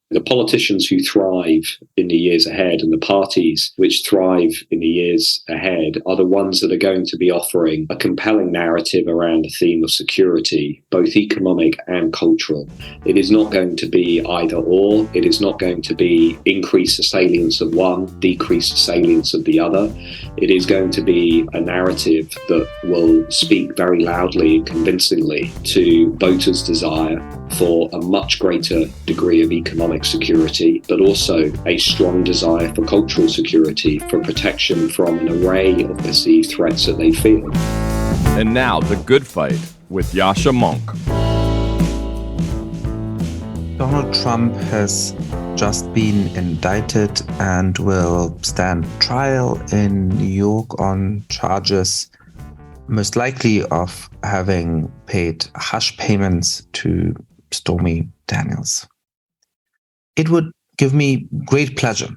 The politicians who thrive in the years ahead and the parties which thrive in the years ahead are the ones that are going to be offering a compelling narrative around the theme of security, both economic and cultural. It is not going to be either or. It is not going to be increase the salience of one, decrease the salience of the other. It is going to be a narrative that will speak very loudly and convincingly to voters' desire for a much greater degree of economic security, but also a strong desire for cultural security, for protection from an array of perceived threats that they feel. And now, The Good Fight with Yascha Mounk. Donald Trump has just been indicted and will stand trial in New York on charges most likely of having paid hush payments to Stormy Daniels. It would give me great pleasure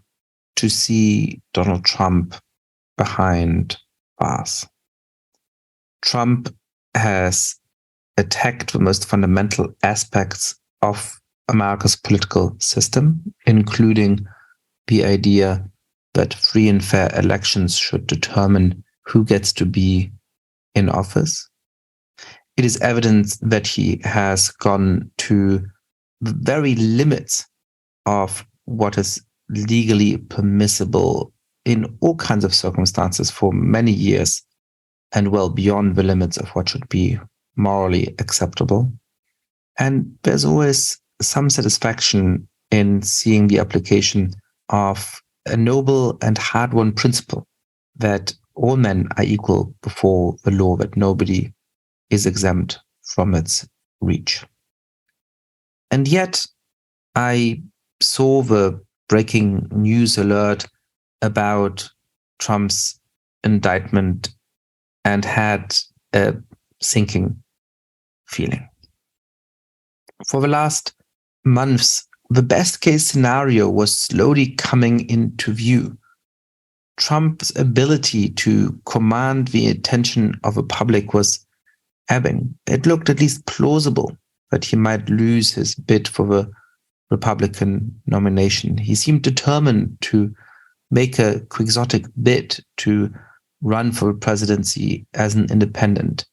to see Donald Trump behind bars. Trump has attacked the most fundamental aspects of America's political system, including the idea that free and fair elections should determine who gets to be in office. It is evident that he has gone to the very limits of what is legally permissible in all kinds of circumstances for many years, and well beyond the limits of what should be morally acceptable. And there's always some satisfaction in seeing the application of a noble and hard-won principle that all men are equal before the law, that nobody is exempt from its reach. And yet, I saw the breaking news alert about Trump's indictment and had a sinking feeling. For the last months, the best case scenario was slowly coming into view. Trump's ability to command the attention of the public was ebbing. It looked at least plausible that he might lose his bid for the Republican nomination. He seemed determined to make a quixotic bid to run for the presidency as an independent.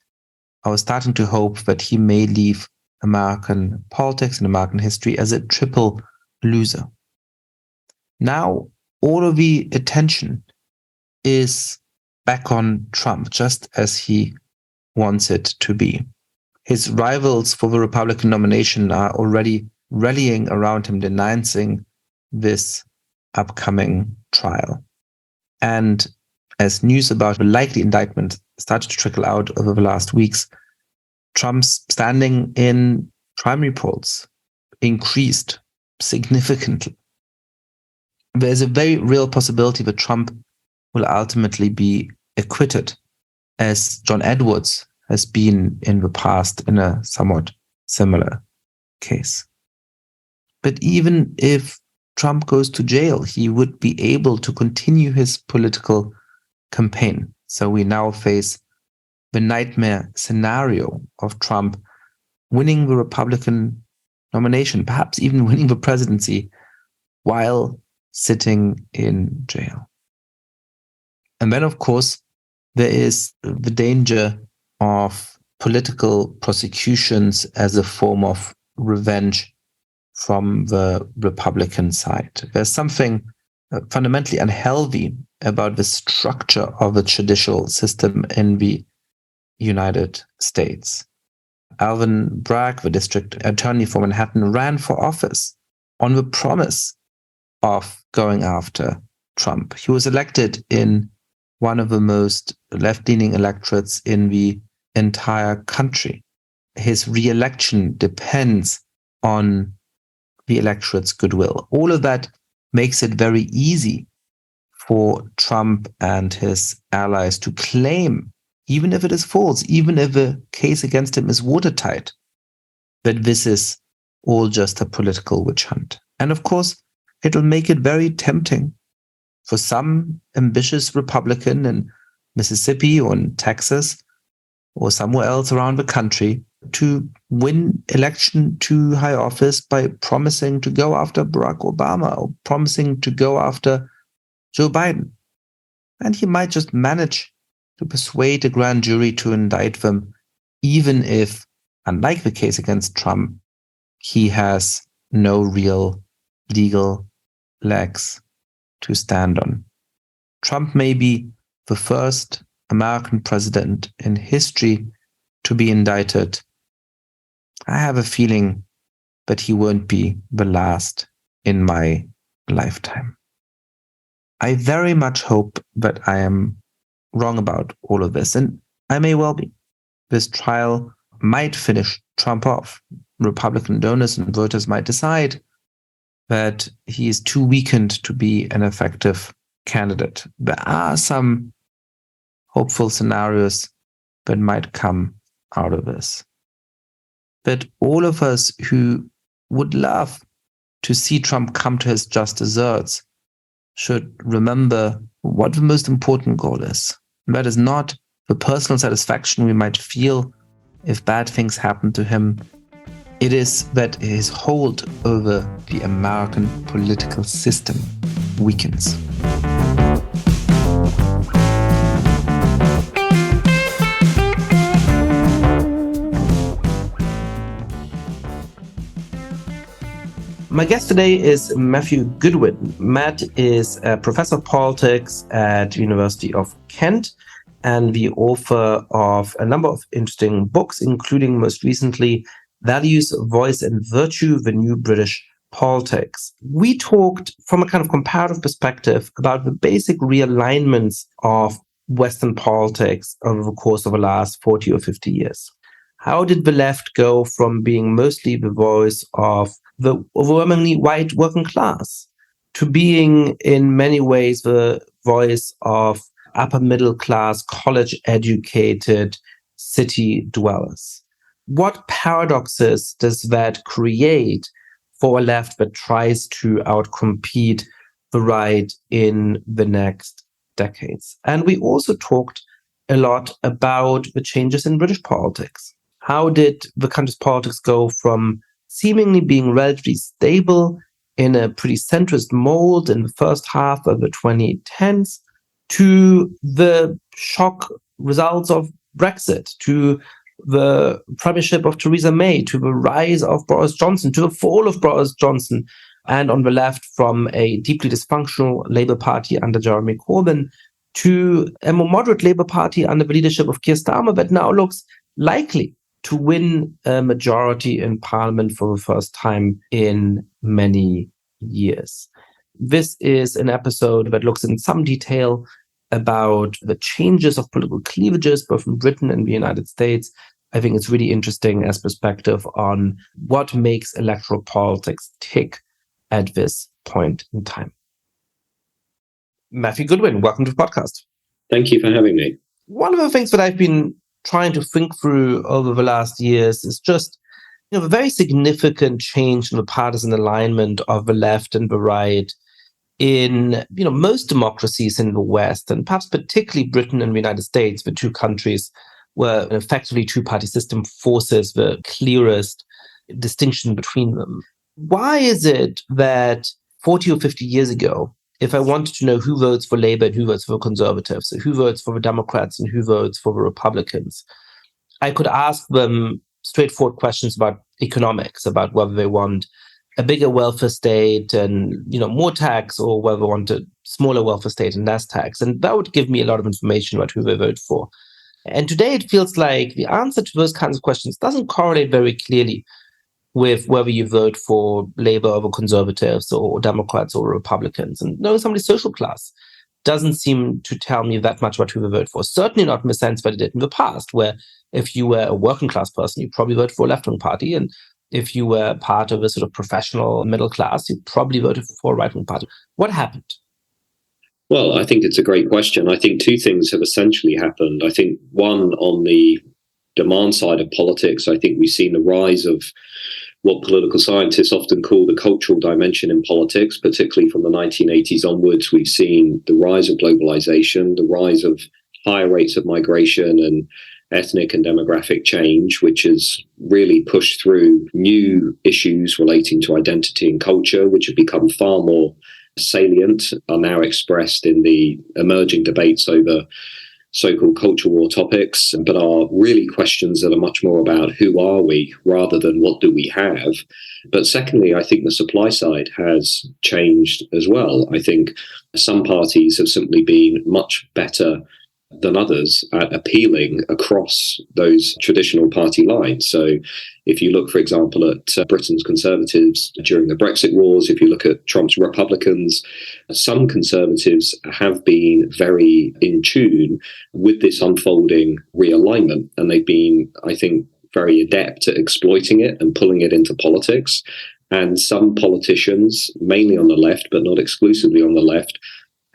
I was starting to hope that he may leave American politics and American history as a triple loser. Now, all of the attention is back on Trump, just as he wants it to be. His rivals for the Republican nomination are already rallying around him, denouncing this upcoming trial. And as news about the likely indictment started to trickle out over the last weeks, Trump's standing in primary polls increased significantly. There's a very real possibility that Trump will ultimately be acquitted, as John Edwards has been in the past in a somewhat similar case. But even if Trump goes to jail, he would be able to continue his political campaign. So we now face the nightmare scenario of Trump winning the Republican nomination, perhaps even winning the presidency while sitting in jail. And then, of course, there is the danger of political prosecutions as a form of revenge from the Republican side. There's something fundamentally unhealthy about the structure of the judicial system in the United States. Alvin Bragg, the district attorney for Manhattan, ran for office on the promise of going after Trump. He was elected in one of the most left-leaning electorates in the entire country. His re-election depends on the electorate's goodwill. All of that makes it very easy for Trump and his allies to claim, even if it is false, even if the case against him is watertight, that this is all just a political witch hunt. And of course, it'll make it very tempting for some ambitious Republican in Mississippi or in Texas or somewhere else around the country to win election to high office by promising to go after Barack Obama or promising to go after Joe Biden. And he might just manage to persuade a grand jury to indict them, even if, unlike the case against Trump, he has no real legal legs to stand on. Trump may be the first American president in history to be indicted. I have a feeling that he won't be the last in my lifetime. I very much hope that I am wrong about all of this, and I may well be. This trial might finish Trump off. Republican donors and voters might decide that he is too weakened to be an effective candidate. There are some hopeful scenarios that might come out of this. But all of us who would love to see Trump come to his just desserts should remember what the most important goal is. And that is not the personal satisfaction we might feel if bad things happen to him. It is that his hold over the American political system weakens. My guest today is Matthew Goodwin. Matt is a professor of politics at the University of Kent and the author of a number of interesting books, including most recently Values, Voice and Virtue, the New British Politics. We talked from a kind of comparative perspective about the basic realignments of Western politics over the course of the last 40 or 50 years. How did the left go from being mostly the voice of the overwhelmingly white working class to being in many ways the voice of upper middle class, college educated city dwellers? What paradoxes does that create for a left that tries to outcompete the right in the next decades? And we also talked a lot about the changes in British politics. How did the country's politics go from seemingly being relatively stable in a pretty centrist mold in the first half of the 2010s to the shock results of Brexit, to the premiership of Theresa May, to the rise of Boris Johnson, to the fall of Boris Johnson, and on the left from a deeply dysfunctional Labour Party under Jeremy Corbyn to a more moderate Labour Party under the leadership of Keir Starmer that now looks likely to win a majority in Parliament for the first time in many years. This is an episode that looks in some detail about the changes of political cleavages, both in Britain and the United States. I think it's really interesting as perspective on what makes electoral politics tick at this point in time. Matthew Goodwin, welcome to the podcast. Thank you for having me. One of the things that I've been trying to think through over the last years is just, a very significant change in the partisan alignment of the left and the right in, most democracies in the West, and perhaps particularly Britain and the United States, the two countries where effectively two-party system forces the clearest distinction between them. Why is it that 40 or 50 years ago, if I wanted to know who votes for Labour and who votes for the Conservatives, who votes for the Democrats and who votes for the Republicans, I could ask them straightforward questions about economics, about whether they want a bigger welfare state and more tax, or whether they want a smaller welfare state and less tax. And that would give me a lot of information about who they vote for. And today it feels like the answer to those kinds of questions doesn't correlate very clearly with whether you vote for Labour over Conservatives or Democrats or Republicans. And knowing somebody's social class doesn't seem to tell me that much about who they vote for. Certainly not in the sense that it did in the past, where if you were a working class person, you probably voted for a left-wing party. And if you were part of a sort of professional middle class, you probably voted for a right-wing party. What happened? Well, I think it's a great question. I think two things have essentially happened. I think one, on the demand side of politics, I think we've seen the rise of what political scientists often call the cultural dimension in politics, particularly from the 1980s onwards. We've seen the rise of globalization, the rise of higher rates of migration and ethnic and demographic change, which has really pushed through new issues relating to identity and culture, which have become far more salient, are now expressed in the emerging debates over so-called culture war topics, but are really questions that are much more about who are we rather than what do we have. But secondly, I think the supply side has changed as well. I think some parties have simply been much better than others at appealing across those traditional party lines. So if you look, for example, at Britain's Conservatives during the Brexit wars, if you look at Trump's Republicans, some Conservatives have been very in tune with this unfolding realignment. And they've been, I think, very adept at exploiting it and pulling it into politics. And some politicians, mainly on the left, but not exclusively on the left,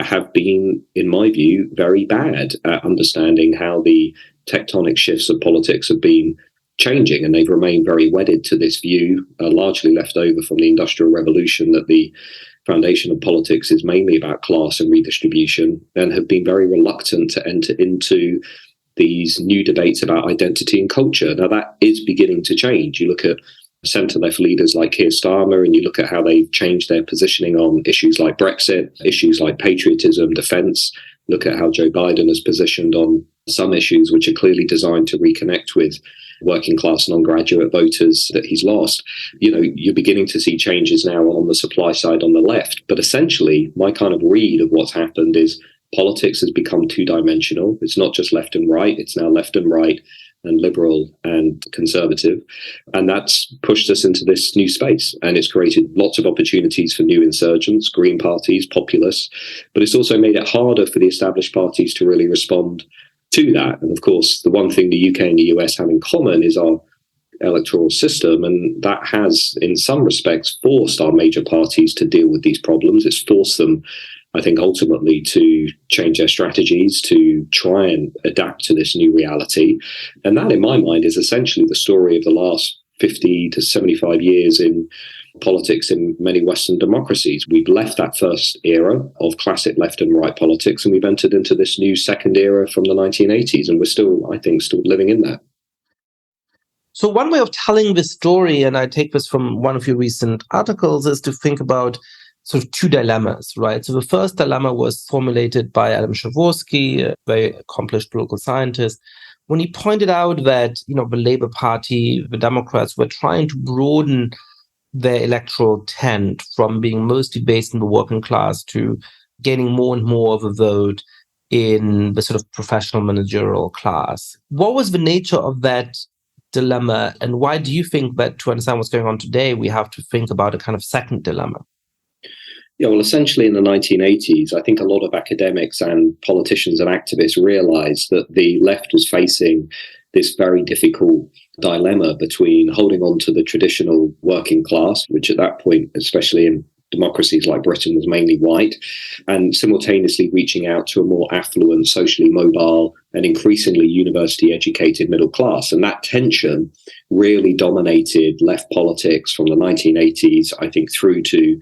have been, in my view, very bad at understanding how the tectonic shifts of politics have been changing. And they've remained very wedded to this view, largely left over from the Industrial Revolution, that the foundation of politics is mainly about class and redistribution, and have been very reluctant to enter into these new debates about identity and culture. Now, that is beginning to change. You look at centre-left leaders like Keir Starmer, and you look at how they've changed their positioning on issues like Brexit, issues like patriotism, defence. Look at how Joe Biden has positioned on some issues which are clearly designed to reconnect with working class non-graduate voters that he's lost. You're beginning to see changes now on the supply side on the left. But essentially, my kind of read of what's happened is politics has become two-dimensional. It's not just left and right, it's now left and right, and liberal and conservative. And that's pushed us into this new space. And it's created lots of opportunities for new insurgents, Green parties, populists, but it's also made it harder for the established parties to really respond to that. And of course, the one thing the UK and the US have in common is our electoral system. And that has, in some respects, forced our major parties to deal with these problems. It's forced them, I think, ultimately to change their strategies, to try and adapt to this new reality. And that, in my mind, is essentially the story of the last 50 to 75 years in politics in many Western democracies. We've left that first era of classic left and right politics, and we've entered into this new second era from the 1980s. And we're still, I think, still living in that. So one way of telling this story, and I take this from one of your recent articles, is to think about sort of two dilemmas, right? So the first dilemma was formulated by Adam Przeworski, a very accomplished political scientist, when he pointed out that, the Labour Party, the Democrats, were trying to broaden their electoral tent from being mostly based in the working class to gaining more and more of a vote in the sort of professional managerial class. What was the nature of that dilemma, and why do you think that to understand what's going on today, we have to think about a kind of second dilemma? Yeah, well, essentially in the 1980s, I think a lot of academics and politicians and activists realized that the left was facing this very difficult dilemma between holding on to the traditional working class, which at that point, especially in democracies like Britain, was mainly white, and simultaneously reaching out to a more affluent, socially mobile, and increasingly university-educated middle class. And that tension really dominated left politics from the 1980s, I think, through to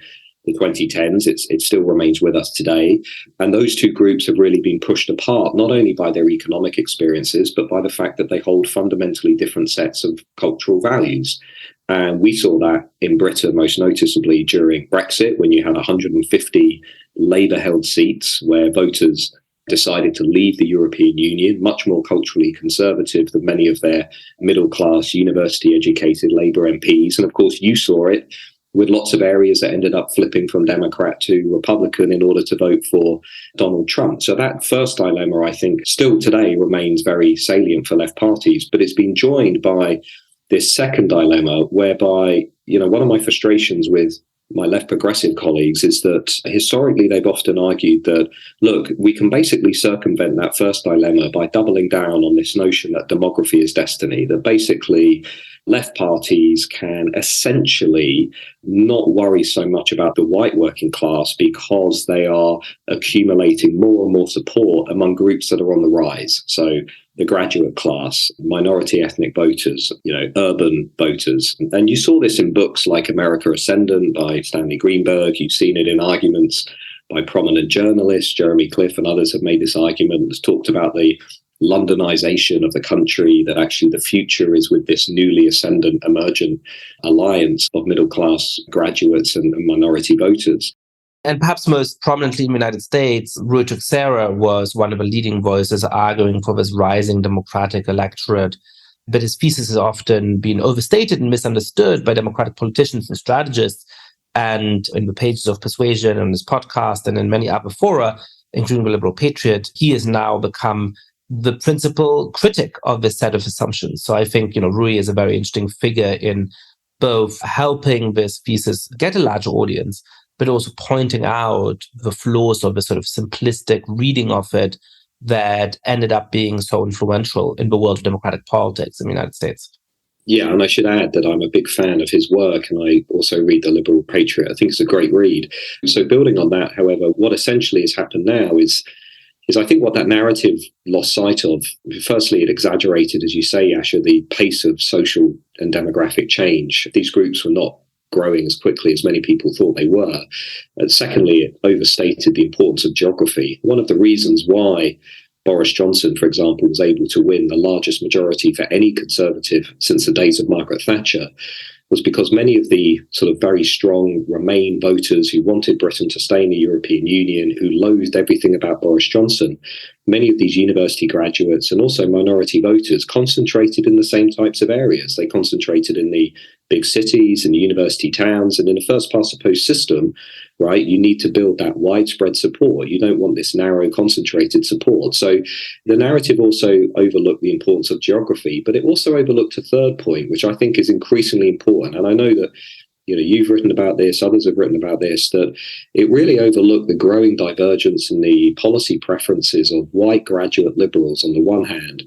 the 2010s. It still remains with us today. And those two groups have really been pushed apart, not only by their economic experiences, but by the fact that they hold fundamentally different sets of cultural values. And we saw that in Britain most noticeably during Brexit, when you had 150 Labour-held seats where voters decided to leave the European Union, much more culturally conservative than many of their middle-class, university-educated Labour MPs. And of course, you saw it with lots of areas that ended up flipping from Democrat to Republican in order to vote for Donald Trump. So that first dilemma, I think, still today remains very salient for left parties, but it's been joined by this second dilemma whereby, one of my frustrations with my left progressive colleagues is that historically they've often argued that, look, we can basically circumvent that first dilemma by doubling down on this notion that demography is destiny, that basically left parties can essentially not worry so much about the white working class because they are accumulating more and more support among groups that are on the rise. So the graduate class, minority ethnic voters, urban voters. And you saw this in books like America Ascendant by Stanley Greenberg. You've seen it in arguments by prominent journalists. Jeremy Cliff and others have made this argument, has talked about the Londonization of the country, that actually the future is with this newly ascendant, emergent alliance of middle-class graduates and minority voters. And perhaps most prominently in the United States, Ruy Teixeira was one of the leading voices arguing for this rising democratic electorate. But his thesis has often been overstated and misunderstood by democratic politicians and strategists. And in the pages of Persuasion, on his podcast, and in many other fora, including the Liberal Patriot, he has now become the principal critic of this set of assumptions. So I think, Ruy is a very interesting figure in both helping this thesis get a larger audience, but also pointing out the flaws of the sort of simplistic reading of it that ended up being so influential in the world of democratic politics in the United States. Yeah, and I should add that I'm a big fan of his work, and I also read the Liberal Patriot. I think it's a great read. So building on that, however, what essentially has happened now is I think what that narrative lost sight of. Firstly, it exaggerated, as you say, Yascha, the pace of social and demographic change. These groups were not growing as quickly as many people thought they were. And secondly, it overstated the importance of geography. One of the reasons why Boris Johnson, for example, was able to win the largest majority for any Conservative since the days of Margaret Thatcher was because many of the sort of very strong Remain voters who wanted Britain to stay in the European Union, who loathed everything about Boris Johnson, many of these university graduates and also minority voters concentrated in the same types of areas. They concentrated in the big cities and university towns. And in a first past the post system, right, you need to build that widespread support. You don't want this narrow, concentrated support. So the narrative also overlooked the importance of geography, but it also overlooked a third point, which I think is increasingly important. And I know that you've written about this, others have written about this, that it really overlooked the growing divergence in the policy preferences of white graduate liberals on the one hand,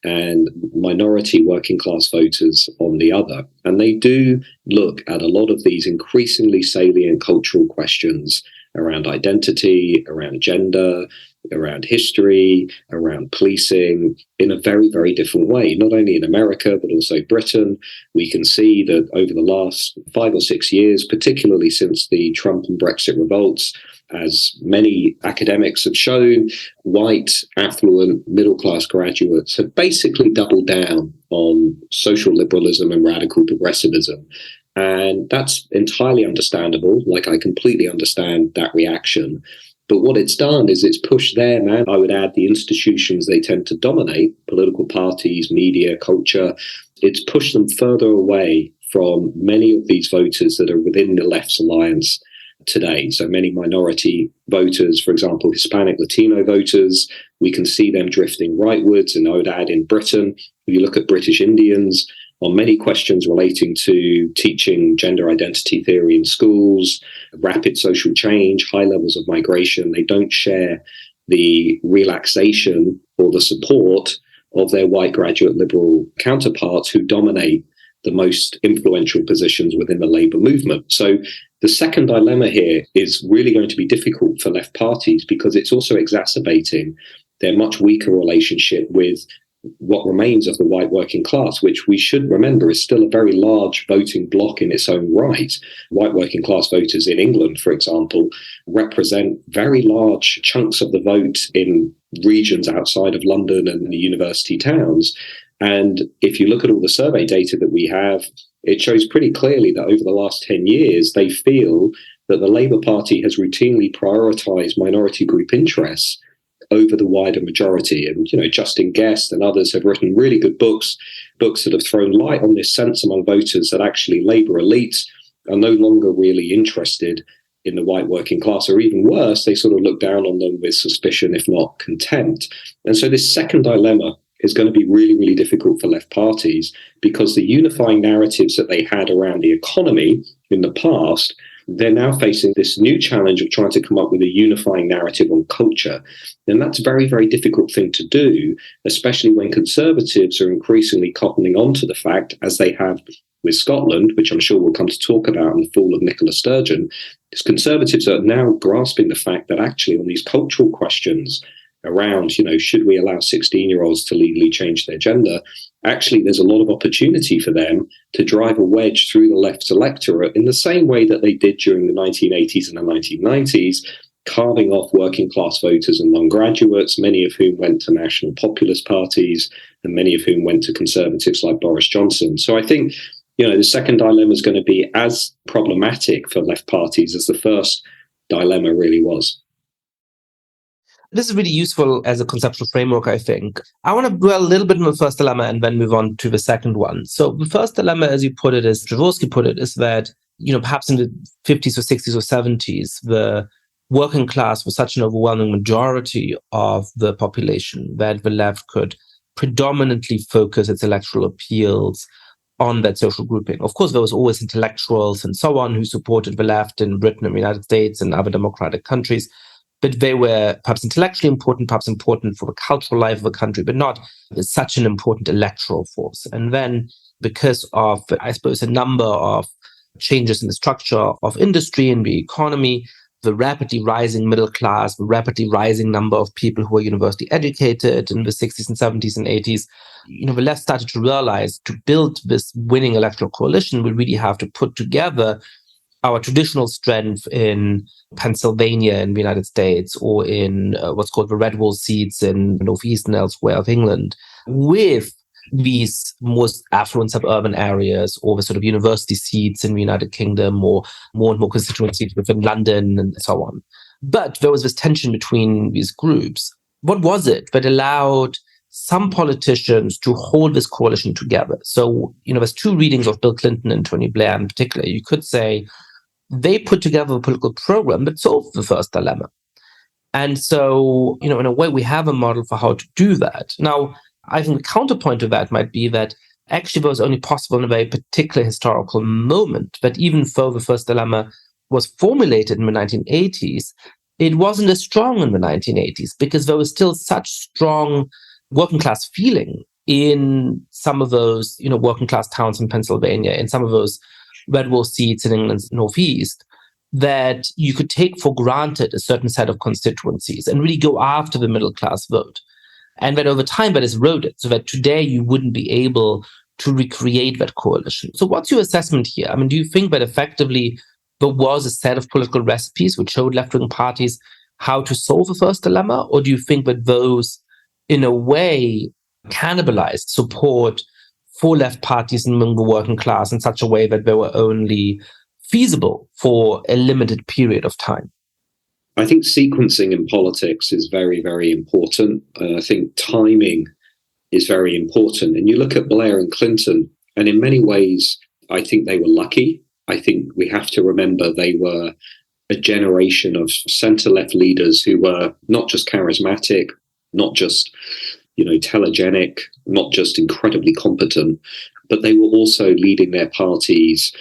and minority working class voters on the other. And they do look at a lot of these increasingly salient cultural questions around identity, around gender, around history, around policing in a very, very different way, not only in America, but also Britain. We can see that over the last 5 or 6 years, particularly since the Trump and Brexit revolts, as many academics have shown, white, affluent, middle-class graduates have basically doubled down on social liberalism and radical progressivism. And that's entirely understandable. Like, I completely understand that reaction. But what it's done is it's pushed them, and I would add the institutions they tend to dominate, political parties, media, culture, it's pushed them further away from many of these voters that are within the left's alliance today. So many minority voters, for example, Hispanic, Latino voters, we can see them drifting rightwards. And I would add in Britain, if you look at British Indians, on many questions relating to teaching gender identity theory in schools, rapid social change, high levels of migration, they don't share the relaxation or the support of their white graduate liberal counterparts who dominate the most influential positions within the Labour movement. So the second dilemma here is really going to be difficult for left parties because it's also exacerbating their much weaker relationship with what remains of the white working class, which we should remember is still a very large voting bloc in its own right. White working class voters in England, for example, represent very large chunks of the vote in regions outside of London and the university towns. And if you look at all the survey data that we have, it shows pretty clearly that over the last 10 years, they feel that the Labour Party has routinely prioritised minority group interests over the wider majority. And, Justin Guest and others have written really good books that have thrown light on this sense among voters that actually Labour elites are no longer really interested in the white working class, or even worse, they sort of look down on them with suspicion, if not contempt. And so this second dilemma is going to be really, really difficult for left parties because the unifying narratives that they had around the economy in the past, they're now facing this new challenge of trying to come up with a unifying narrative on culture. And that's a very, very difficult thing to do, especially when Conservatives are increasingly cottoning on to the fact, as they have with Scotland, which I'm sure we'll come to talk about in the fall of Nicola Sturgeon, is Conservatives are now grasping the fact that actually on these cultural questions around, should we allow 16-year-olds to legally change their gender? Actually, there's a lot of opportunity for them to drive a wedge through the left's electorate in the same way that they did during the 1980s and the 1990s, carving off working class voters and non-graduates, many of whom went to national populist parties and many of whom went to conservatives like Boris Johnson. So I think, the second dilemma is going to be as problematic for left parties as the first dilemma really was. This is really useful as a conceptual framework, I think. I want to dwell a little bit on the first dilemma and then move on to the second one. So the first dilemma, as you put it, as Jaworski put it, is that, perhaps in the 50s or 60s or 70s, the working class was such an overwhelming majority of the population that the left could predominantly focus its electoral appeals on that social grouping. Of course, there was always intellectuals and so on who supported the left in Britain and the United States and other democratic countries. But they were perhaps intellectually important, perhaps important for the cultural life of the country, but not such an important electoral force. And then because of, I suppose, a number of changes in the structure of industry and the economy, the rapidly rising middle class, the rapidly rising number of people who were university educated in the 60s and 70s and 80s, the left started to realize to build this winning electoral coalition, we really have to put together our traditional strength in Pennsylvania in the United States or in what's called the red wall seats in Northeast and elsewhere of England with these most affluent suburban areas or the sort of university seats in the United Kingdom or more and more constituencies within London and so on. But there was this tension between these groups. What was it that allowed some politicians to hold this coalition together? So, there's two readings of Bill Clinton and Tony Blair in particular. You could say they put together a political program that solved the first dilemma. And so, in a way, we have a model for how to do that. Now, I think the counterpoint to that might be that actually it was only possible in a very particular historical moment. But even though the first dilemma was formulated in the 1980s, it wasn't as strong in the 1980s because there was still such strong working class feeling in some of those, working class towns in Pennsylvania, in some of those red wall seats in England's northeast, that you could take for granted a certain set of constituencies and really go after the middle class vote. And that over time that is eroded, so that today you wouldn't be able to recreate that coalition. So what's your assessment here? I mean, do you think that effectively there was a set of political recipes which showed left-wing parties how to solve the first dilemma? Or do you think that those, in a way, cannibalized support for left parties among the working class in such a way that they were only feasible for a limited period of time? I think sequencing in politics is very, very important. I think timing is very important. And you look at Blair and Clinton, and in many ways, I think they were lucky. I think we have to remember they were a generation of centre-left leaders who were not just charismatic, not just, telegenic, not just incredibly competent, but they were also leading their parties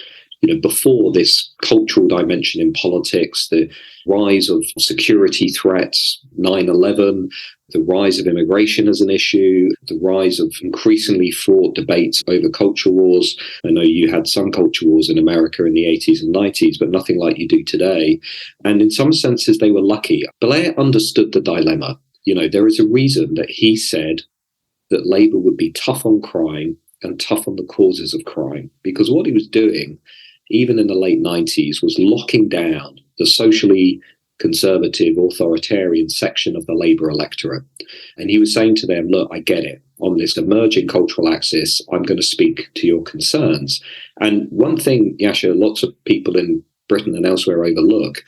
before this cultural dimension in politics, the rise of security threats, 9/11, the rise of immigration as an issue, the rise of increasingly fraught debates over culture wars. I know you had some culture wars in America in the 80s and 90s, but nothing like you do today. And in some senses, they were lucky. Blair understood the dilemma. There is a reason that he said that Labour would be tough on crime and tough on the causes of crime, because what he was doing even in the late 90s, was locking down the socially conservative, authoritarian section of the Labour electorate. And he was saying to them, look, I get it. On this emerging cultural axis, I'm going to speak to your concerns. And one thing, Yascha, lots of people in Britain and elsewhere overlook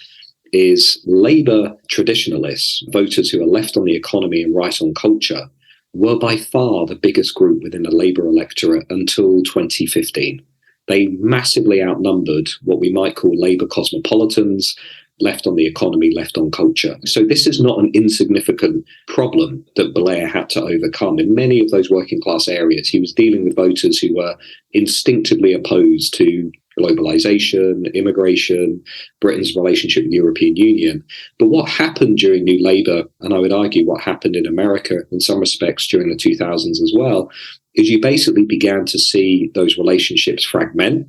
is Labour traditionalists, voters who are left on the economy and right on culture, were by far the biggest group within the Labour electorate until 2015. They massively outnumbered what we might call Labour cosmopolitans, left on the economy, left on culture. So this is not an insignificant problem that Blair had to overcome. In many of those working class areas, he was dealing with voters who were instinctively opposed to globalization, immigration, Britain's relationship with the European Union. But what happened during New Labour, and I would argue what happened in America in some respects during the 2000s as well, is you basically began to see those relationships fragment.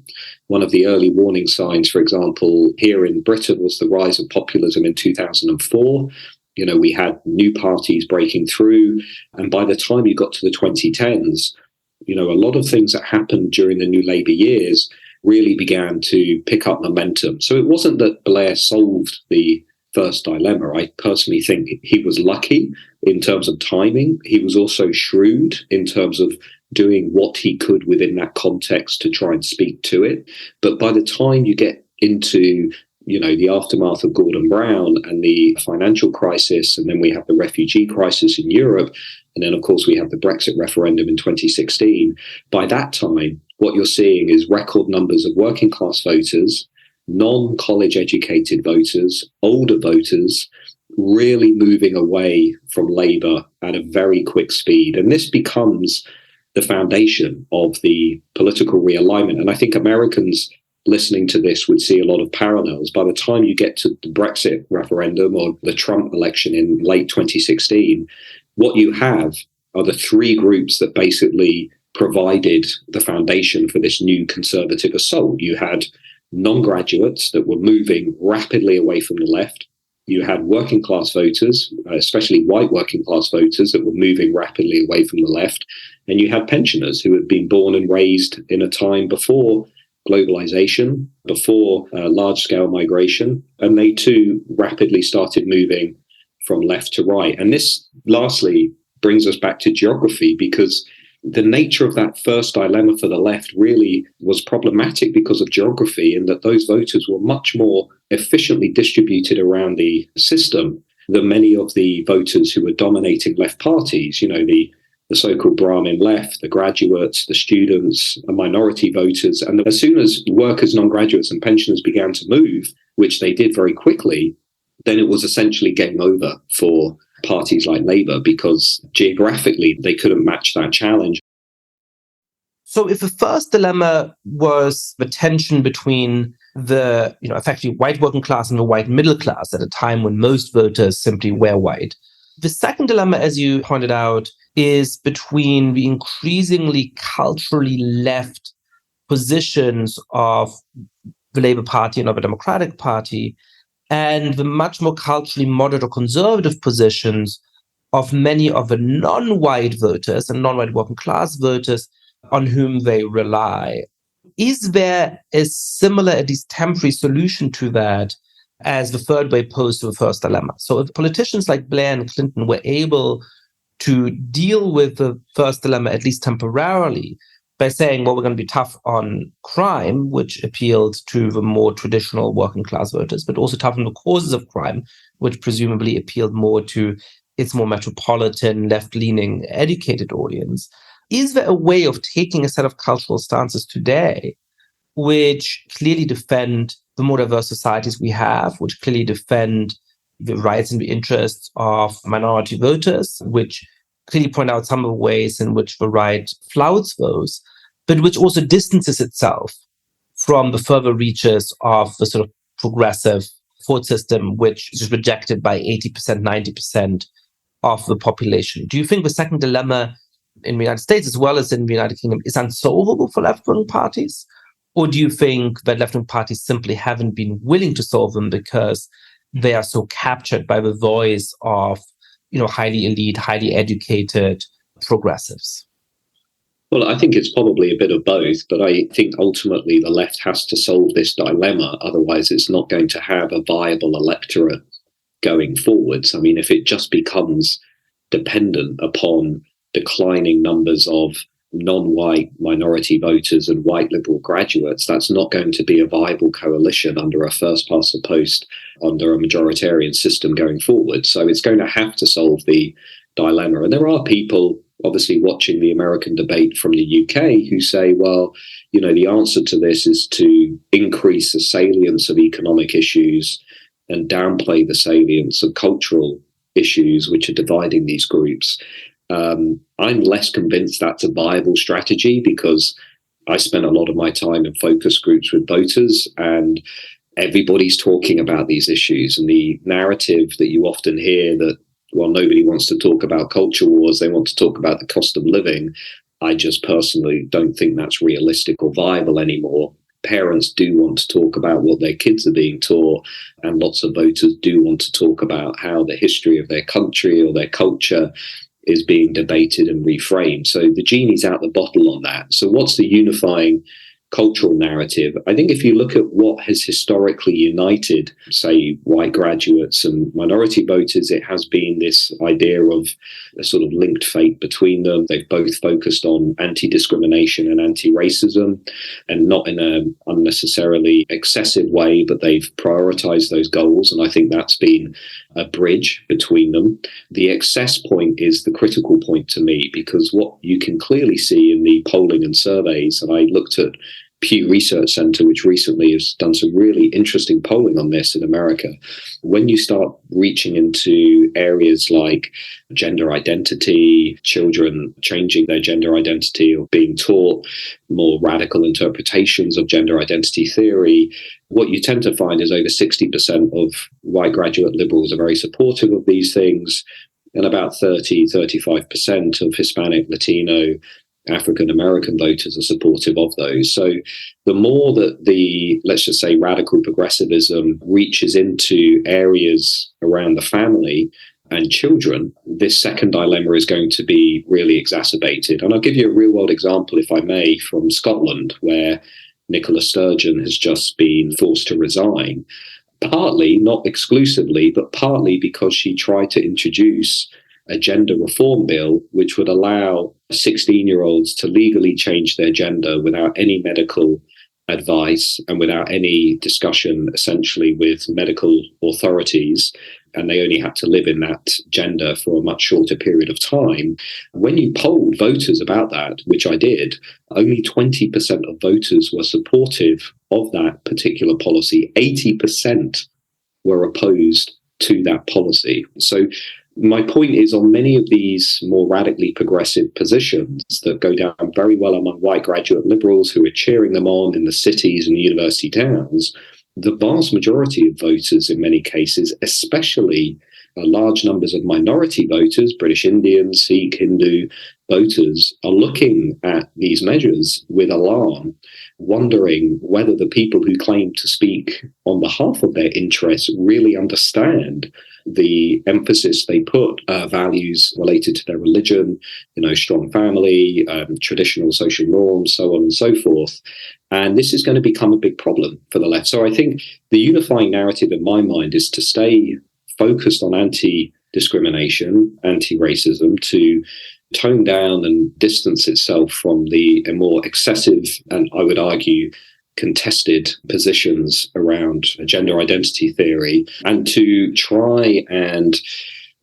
One of the early warning signs, for example, here in Britain was the rise of populism in 2004. We had new parties breaking through. And by the time you got to the 2010s, a lot of things that happened during the New Labour years really began to pick up momentum. So it wasn't that Blair solved the first dilemma. I personally think he was lucky in terms of timing. He was also shrewd in terms of doing what he could within that context to try and speak to it. But by the time you get into the aftermath of Gordon Brown and the financial crisis, and then we have the refugee crisis in Europe, and then, of course, we have the Brexit referendum in 2016. By that time, what you're seeing is record numbers of working class voters, non-college educated voters, older voters, really moving away from Labour at a very quick speed. And this becomes the foundation of the political realignment. And I think Americans listening to this would see a lot of parallels. By the time you get to the Brexit referendum or the Trump election in late 2016, what you have are the three groups that basically provided the foundation for this new conservative assault. You had non-graduates that were moving rapidly away from the left. You had working class voters, especially white working class voters, that were moving rapidly away from the left. And you had pensioners who had been born and raised in a time before globalization, before large-scale migration, and they too rapidly started moving from left to right. And this, lastly, brings us back to geography, because the nature of that first dilemma for the left really was problematic because of geography, in that those voters were much more efficiently distributed around the system than many of the voters who were dominating left parties, the so-called Brahmin left, the graduates, the students, the minority voters. And as soon as workers, non-graduates and pensioners began to move, which they did very quickly, then it was essentially game over for parties like Labour, because geographically they couldn't match that challenge. So if the first dilemma was the tension between the, effectively white working class and the white middle class at a time when most voters simply were white, the second dilemma, as you pointed out, is between the increasingly culturally left positions of the Labour Party and of the Democratic Party, and the much more culturally moderate or conservative positions of many of the non-white voters and non-white working class voters on whom they rely. Is there a similar, at least temporary, solution to that as the third way posed to the first dilemma? So if politicians like Blair and Clinton were able to deal with the first dilemma, at least temporarily, by saying, well, we're going to be tough on crime, which appealed to the more traditional working class voters, but also tough on the causes of crime, which presumably appealed more to its more metropolitan, left-leaning, educated audience. Is there a way of taking a set of cultural stances today which clearly defend the more diverse societies we have, which clearly defend the rights and the interests of minority voters, which clearly point out some of the ways in which the right flouts those, but which also distances itself from the further reaches of the sort of progressive thought system, which is rejected by 80%, 90% of the population? Do you think the second dilemma in the United States, as well as in the United Kingdom, is unsolvable for left-wing parties? Or do you think that left-wing parties simply haven't been willing to solve them because they are so captured by the voice of, highly elite, highly educated progressives? Well, I think it's probably a bit of both, but I think ultimately the left has to solve this dilemma. Otherwise, it's not going to have a viable electorate going forwards. I mean, if it just becomes dependent upon declining numbers of non-white minority voters and white liberal graduates, that's not going to be a viable coalition under a first-past-the-post, under a majoritarian system going forward. So it's going to have to solve the dilemma. And there are people obviously watching the American debate from the UK who say, well, the answer to this is to increase the salience of economic issues and downplay the salience of cultural issues which are dividing these groups. I'm less convinced that's a viable strategy, because I spent a lot of my time in focus groups with voters, and everybody's talking about these issues. And the narrative that you often hear that, well, nobody wants to talk about culture wars, they want to talk about the cost of living, I just personally don't think that's realistic or viable anymore. Parents do want to talk about what their kids are being taught, and lots of voters do want to talk about how the history of their country or their culture is being debated and reframed. So the genie's out the bottle on that. So what's the unifying cultural narrative. I think if you look at what has historically united, say, white graduates and minority voters, it has been this idea of a sort of linked fate between them. They've both focused on anti-discrimination and anti-racism, and not in an unnecessarily excessive way, but they've prioritized those goals. And I think that's been a bridge between them. The excess point is the critical point to me, because what you can clearly see in the polling and surveys, and I looked at Pew Research Center, which recently has done some really interesting polling on this in America. When you start reaching into areas like gender identity, children changing their gender identity or being taught more radical interpretations of gender identity theory, what you tend to find is over 60% of white graduate liberals are very supportive of these things, and about 35% of Hispanic, Latino, African American voters are supportive of those. So the more that the, let's just say, radical progressivism reaches into areas around the family and children, this second dilemma is going to be really exacerbated. And I'll give you a real world example, if I may, from Scotland, where Nicola Sturgeon has just been forced to resign, partly, not exclusively, but partly because she tried to introduce a gender reform bill which would allow 16-year-olds to legally change their gender without any medical advice and without any discussion, essentially, with medical authorities. And they only had to live in that gender for a much shorter period of time. When you polled voters about that, which I did, only 20% of voters were supportive of that particular policy. 80% were opposed to that policy. So my point is, on many of these more radically progressive positions that go down very well among white graduate liberals who are cheering them on in the cities and university towns, the vast majority of voters in many cases, especially large numbers of minority voters, British Indians, Sikh, Hindu voters, are looking at these measures with alarm, wondering whether the people who claim to speak on behalf of their interests really understand the emphasis they put, values related to their religion, strong family, traditional social norms, so on and so forth. And this is going to become a big problem for the left. So I think the unifying narrative in my mind is to stay focused on anti-discrimination, anti-racism, to tone down and distance itself from the more excessive and, I would argue, contested positions around gender identity theory, and to try and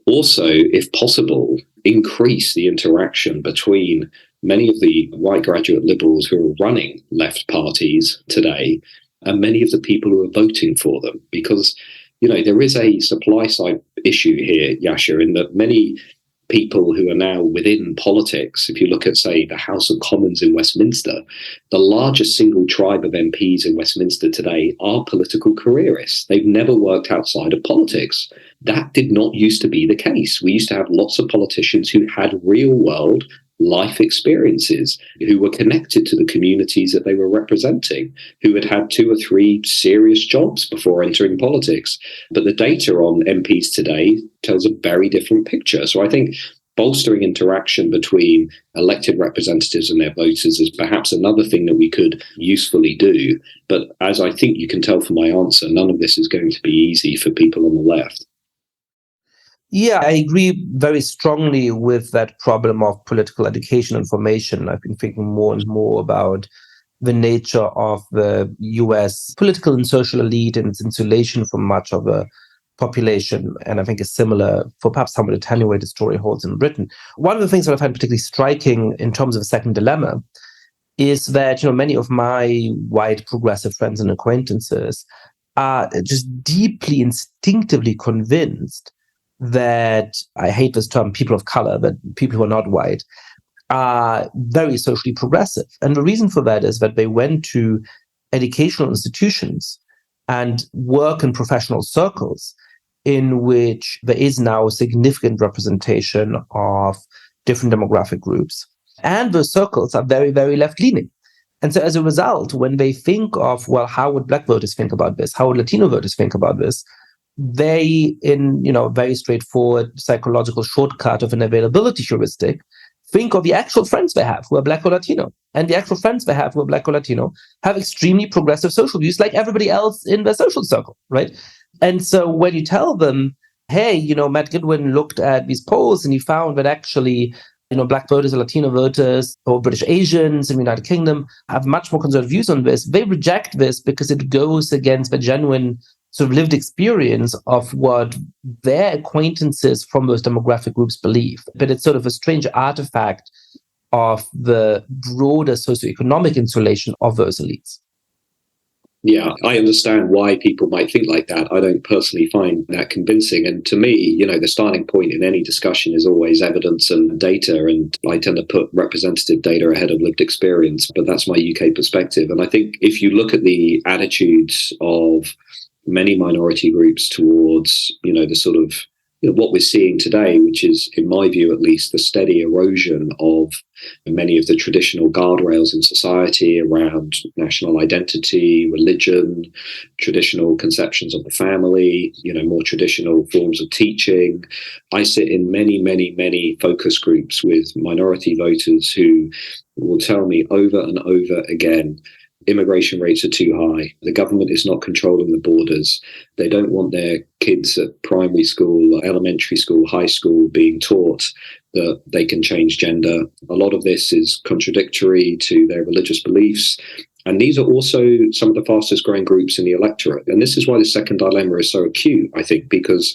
also, if possible, increase the interaction between many of the white graduate liberals who are running left parties today and many of the people who are voting for them. Because, there is a supply side issue here, Yascha, in that many people who are now within politics, if you look at, say, the House of Commons in Westminster, the largest single tribe of MPs in Westminster today are political careerists. They've never worked outside of politics. That did not used to be the case. We used to have lots of politicians who had real world life experiences, who were connected to the communities that they were representing, who had had 2 or 3 serious jobs before entering politics. But the data on MPs today tells a very different picture. So I think bolstering interaction between elected representatives and their voters is perhaps another thing that we could usefully do. But as I think you can tell from my answer, none of this is going to be easy for people on the left. Yeah, I agree very strongly with that problem of political education and formation. I've been thinking more and more about the nature of the US political and social elite and its insulation from much of the population. And I think a similar, for perhaps somewhat attenuated story holds in Britain. One of the things that I find particularly striking in terms of a second dilemma is that, many of my white progressive friends and acquaintances are just deeply instinctively convinced that, I hate this term, people of color, but people who are not white, are very socially progressive. And the reason for that is that they went to educational institutions and work in professional circles in which there is now a significant representation of different demographic groups. And those circles are very, very left-leaning. And so as a result, when they think of, well, how would Black voters think about this? How would Latino voters think about this? They, in very straightforward psychological shortcut of an availability heuristic, think of the actual friends they have who are Black or Latino. And the actual friends they have who are Black or Latino have extremely progressive social views like everybody else in their social circle, right? And so when you tell them, hey, Matt Goodwin looked at these polls and he found that actually, Black voters or Latino voters or British Asians in the United Kingdom have much more conservative views on this. They reject this because it goes against the genuine sort of lived experience of what their acquaintances from those demographic groups believe. But it's sort of a strange artifact of the broader socioeconomic insulation of those elites. Yeah, I understand why people might think like that. I don't personally find that convincing. And to me, the starting point in any discussion is always evidence and data. And I tend to put representative data ahead of lived experience. But that's my UK perspective. And I think if you look at the attitudes of many minority groups towards, the sort of what we're seeing today, which is, in my view at least, the steady erosion of many of the traditional guardrails in society around national identity, religion, traditional conceptions of the family, more traditional forms of teaching. I sit in many, many, many focus groups with minority voters who will tell me over and over again, immigration rates are too high. The government is not controlling the borders. They don't want their kids at primary school, elementary school, high school being taught that they can change gender. A lot of this is contradictory to their religious beliefs. And these are also some of the fastest growing groups in the electorate. And this is why the second dilemma is so acute, I think, because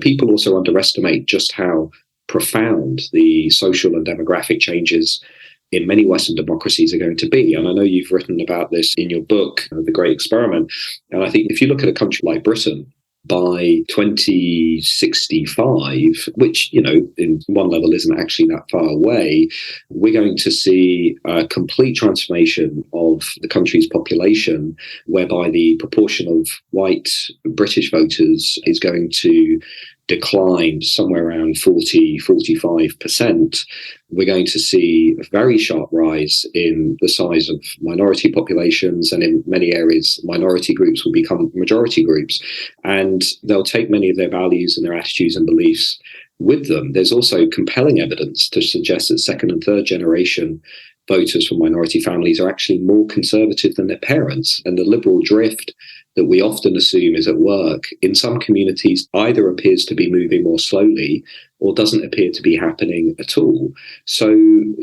people also underestimate just how profound the social and demographic changes in many Western democracies are going to be. And I know you've written about this in your book, The Great Experiment. And I think if you look at a country like Britain, by 2065, which, in one level isn't actually that far away, we're going to see a complete transformation of the country's population, whereby the proportion of white British voters is going to decline somewhere around 40-45%. We're going to see a very sharp rise in the size of minority populations, and in many areas, minority groups will become majority groups, and they'll take many of their values and their attitudes and beliefs with them. There's also compelling evidence to suggest that second and third generation voters from minority families are actually more conservative than their parents, and the liberal drift that we often assume is at work in some communities either appears to be moving more slowly or doesn't appear to be happening at all. So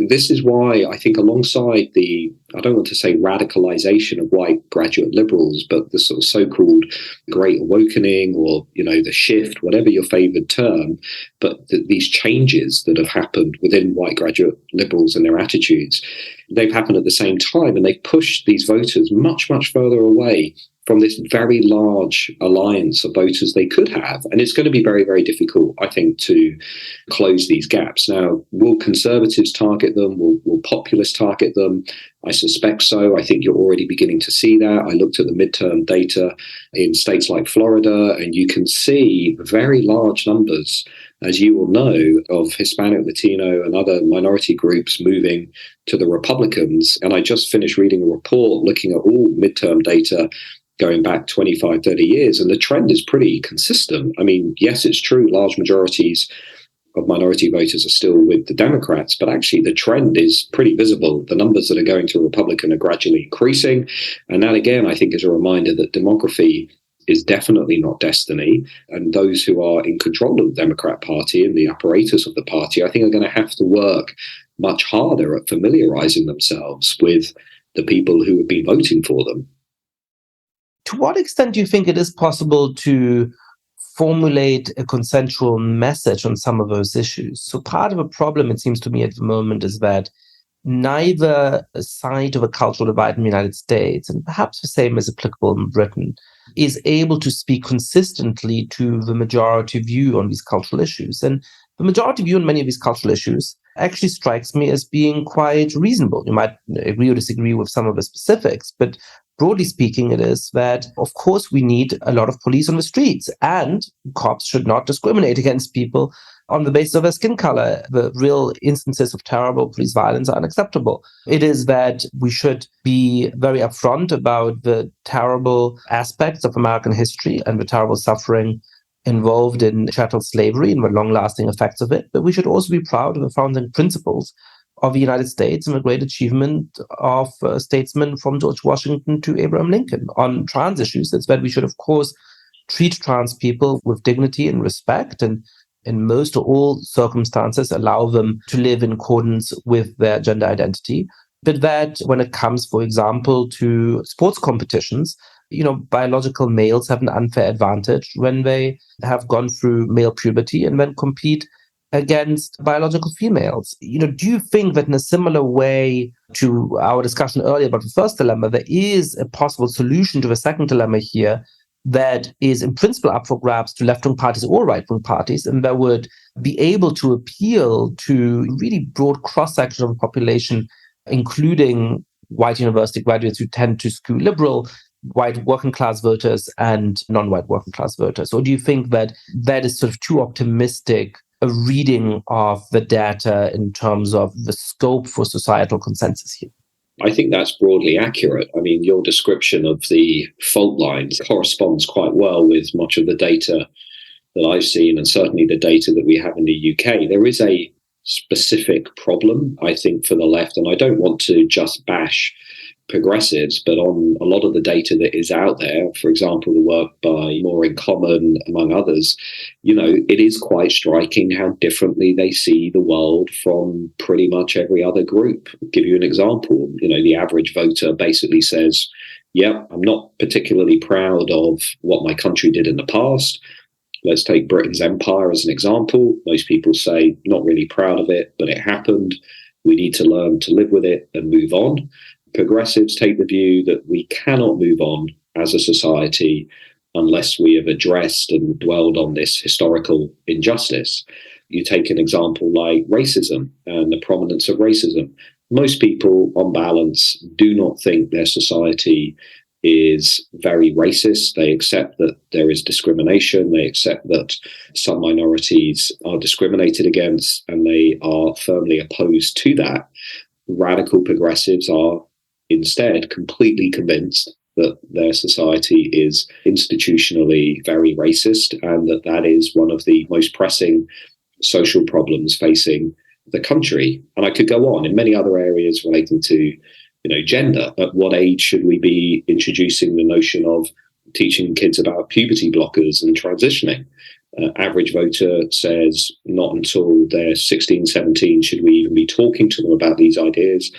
this is why I think, alongside the, I don't want to say radicalization of white graduate liberals, but the sort of so-called Great Awakening, or, the shift, whatever your favored term, but these changes that have happened within white graduate liberals and their attitudes, they've happened at the same time, and they've pushed these voters much, much further away from this very large alliance of voters they could have. And it's going to be very, very difficult, I think, to close these gaps. Now, will conservatives target them? Will populists target them? I suspect so. I think you're already beginning to see that. I looked at the midterm data in states like Florida, and you can see very large numbers, as you will know, of Hispanic, Latino, and other minority groups moving to the Republicans. And I just finished reading a report looking at all midterm data going back 25, 30 years, and the trend is pretty consistent. I mean, yes, it's true, large majorities of minority voters are still with the Democrats, but actually the trend is pretty visible. The numbers that are going to Republican are gradually increasing. And that, again, I think is a reminder that demography is definitely not destiny. And those who are in control of the Democrat Party and the apparatus of the party, I think, are going to have to work much harder at familiarizing themselves with the people who have been voting for them. To what extent do you think it is possible to formulate a consensual message on some of those issues? So part of a problem, it seems to me, at the moment is that neither side of a cultural divide in the United States, and perhaps the same is applicable in Britain, is able to speak consistently to the majority view on these cultural issues. And the majority view on many of these cultural issues actually strikes me as being quite reasonable. You might agree or disagree with some of the specifics, but broadly speaking, it is that, of course, we need a lot of police on the streets, and cops should not discriminate against people on the basis of their skin color. The real instances of terrible police violence are unacceptable. It is that we should be very upfront about the terrible aspects of American history and the terrible suffering involved in chattel slavery and the long-lasting effects of it, but we should also be proud of the founding principles of the United States and the great achievement of statesmen from George Washington to Abraham Lincoln on trans issues. That's that we should, of course, treat trans people with dignity and respect, and in most or all circumstances allow them to live in accordance with their gender identity. But that when it comes, for example, to sports competitions, biological males have an unfair advantage when they have gone through male puberty and then compete against biological females. Do you think that in a similar way to our discussion earlier about the first dilemma, there is a possible solution to the second dilemma here that is in principle up for grabs to left-wing parties or right-wing parties, and that would be able to appeal to really broad cross-section of the population, including white university graduates who tend to skew liberal, white working class voters and non-white working class voters? Or do you think that that is sort of too optimistic a reading of the data in terms of the scope for societal consensus here? I think that's broadly accurate. I mean, your description of the fault lines corresponds quite well with much of the data that I've seen, and certainly the data that we have in the UK. There is a specific problem, I think, for the left, and I don't want to just bash progressives, but on a lot of the data that is out there, for example, the work by More in Common, among others, it is quite striking how differently they see the world from pretty much every other group. I'll give you an example. The average voter basically says, I'm not particularly proud of what my country did in the past. Let's take Britain's empire as an example. Most people say, not really proud of it, but it happened. We need to learn to live with it and move on. Progressives take the view that we cannot move on as a society unless we have addressed and dwelled on this historical injustice. You take an example like racism and the prominence of racism. Most people, on balance, do not think their society is very racist. They accept that there is discrimination. They accept that some minorities are discriminated against, and they are firmly opposed to that. Radical progressives are instead completely convinced that their society is institutionally very racist, and that is one of the most pressing social problems facing the country. And I could go on in many other areas relating to gender. At what age should we be introducing the notion of teaching kids about puberty blockers and transitioning? Average voter says not until they're 16, 17 should we even be talking to them about these ideas.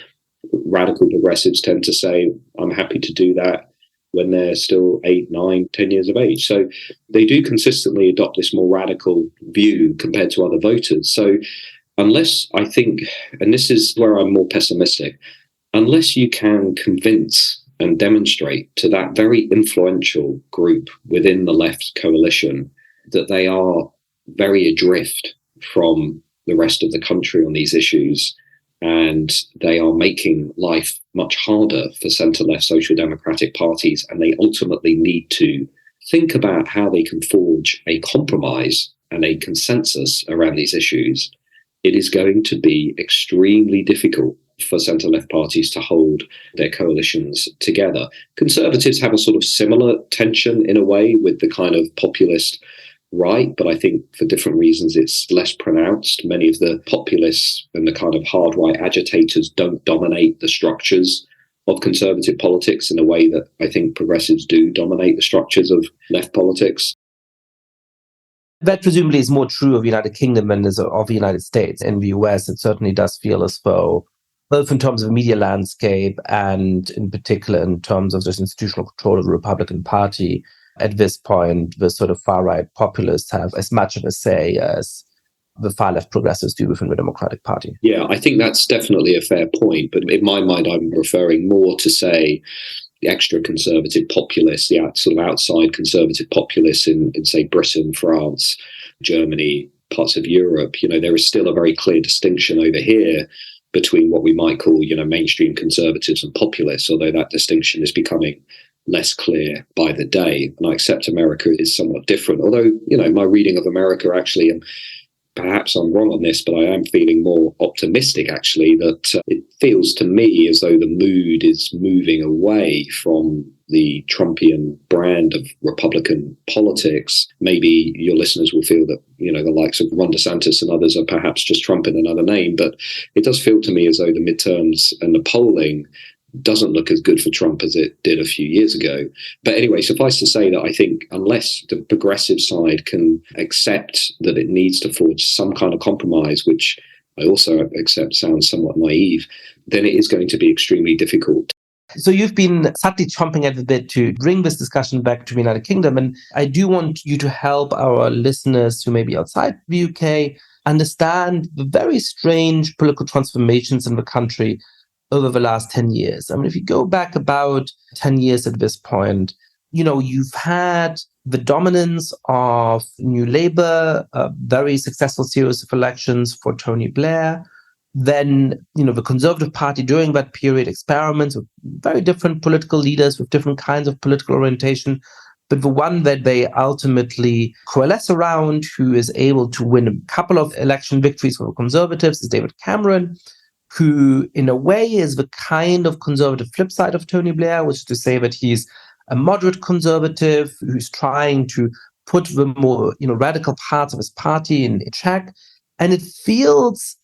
Radical progressives tend to say, I'm happy to do that when they're still 8, 9, 10 years of age. So they do consistently adopt this more radical view compared to other voters. So unless, I think, and this is where I'm more pessimistic, unless you can convince and demonstrate to that very influential group within the left coalition that they are very adrift from the rest of the country on these issues, and they are making life much harder for centre-left social democratic parties, and they ultimately need to think about how they can forge a compromise and a consensus around these issues, it is going to be extremely difficult for centre-left parties to hold their coalitions together. Conservatives have a sort of similar tension in a way with the kind of populist right, but I think for different reasons it's less pronounced. Many of the populists and the kind of hard right agitators don't dominate the structures of conservative politics in the way that I think progressives do dominate the structures of left politics. That presumably is more true of the United Kingdom than is of the United States. In the US, it certainly does feel as though, both in terms of media landscape and in particular in terms of just institutional control of the Republican Party, at this point, the sort of far-right populists have as much of a say as the far-left progressives do within the Democratic Party. Yeah, I think that's definitely a fair point. But in my mind, I'm referring more to, say, the extra conservative populists, the sort of outside conservative populists in say, Britain, France, Germany, parts of Europe. There is still a very clear distinction over here between what we might call, mainstream conservatives and populists, although that distinction is becoming less clear by the day. And I accept America is somewhat different, although, my reading of America actually, and perhaps I'm wrong on this, but I am feeling more optimistic actually, that it feels to me as though the mood is moving away from the Trumpian brand of Republican politics, maybe your listeners will feel that, the likes of Ron DeSantis and others are perhaps just Trump in another name. But it does feel to me as though the midterms and the polling doesn't look as good for Trump as it did a few years ago. But anyway, suffice to say that I think unless the progressive side can accept that it needs to forge some kind of compromise, which I also accept sounds somewhat naive, then it is going to be extremely difficult. So you've been subtly chomping at the bit to bring this discussion back to the United Kingdom. And I do want you to help our listeners who may be outside the UK understand the very strange political transformations in the country over the last 10 years. I mean, if you go back about 10 years at this point, you've had the dominance of New Labour, a very successful series of elections for Tony Blair. Then, the Conservative Party during that period experiments with very different political leaders with different kinds of political orientation. But the one that they ultimately coalesce around, who is able to win a couple of election victories for the Conservatives, is David Cameron, who in a way is the kind of conservative flip side of Tony Blair, which is to say that he's a moderate conservative who's trying to put the more radical parts of his party in check. And it feels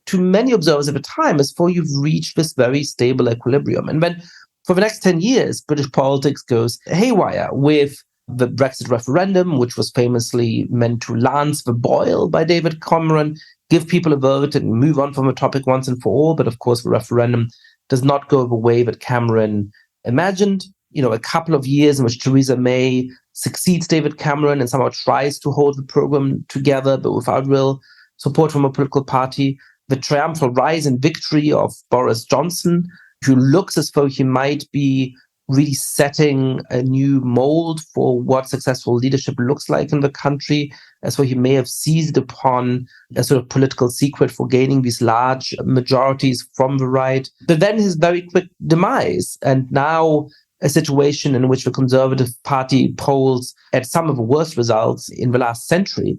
to many observers at the time as though you've reached this very stable equilibrium. And then for the next 10 years, British politics goes haywire with the Brexit referendum, which was famously meant to lance the boil by David Cameron, give people a vote and move on from the topic once and for all. But of course, the referendum does not go the way that Cameron imagined. A couple of years in which Theresa May succeeds David Cameron and somehow tries to hold the program together, but without real support from a political party. The triumphal rise and victory of Boris Johnson, who looks as though he might be really setting a new mold for what successful leadership looks like in the country, as though he may have seized upon a sort of political secret for gaining these large majorities from the right. But then his very quick demise, and now a situation in which the Conservative Party polls at some of the worst results in the last century.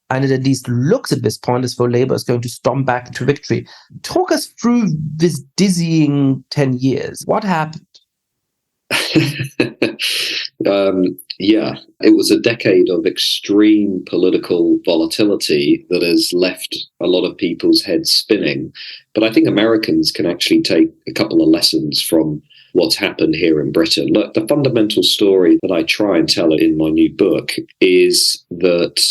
And it at least looks at this point as though Labour is going to storm back to victory. Talk us through this dizzying 10 years. What happened? Yeah, it was a decade of extreme political volatility that has left a lot of people's heads spinning. But I think Americans can actually take a couple of lessons from what's happened here in Britain. Look, the fundamental story that I try and tell in my new book is that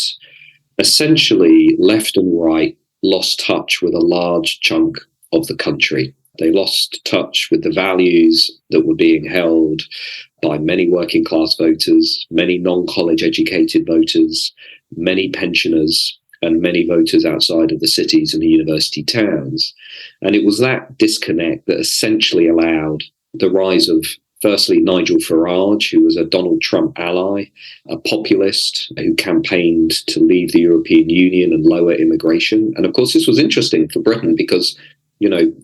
essentially left and right lost touch with a large chunk of the country. They lost touch with the values that were being held by many working class voters, many non-college educated voters, many pensioners, and many voters outside of the cities and the university towns. And it was that disconnect that essentially allowed the rise of, firstly, Nigel Farage, who was a Donald Trump ally, a populist who campaigned to leave the European Union and lower immigration. And of course, this was interesting for Britain because,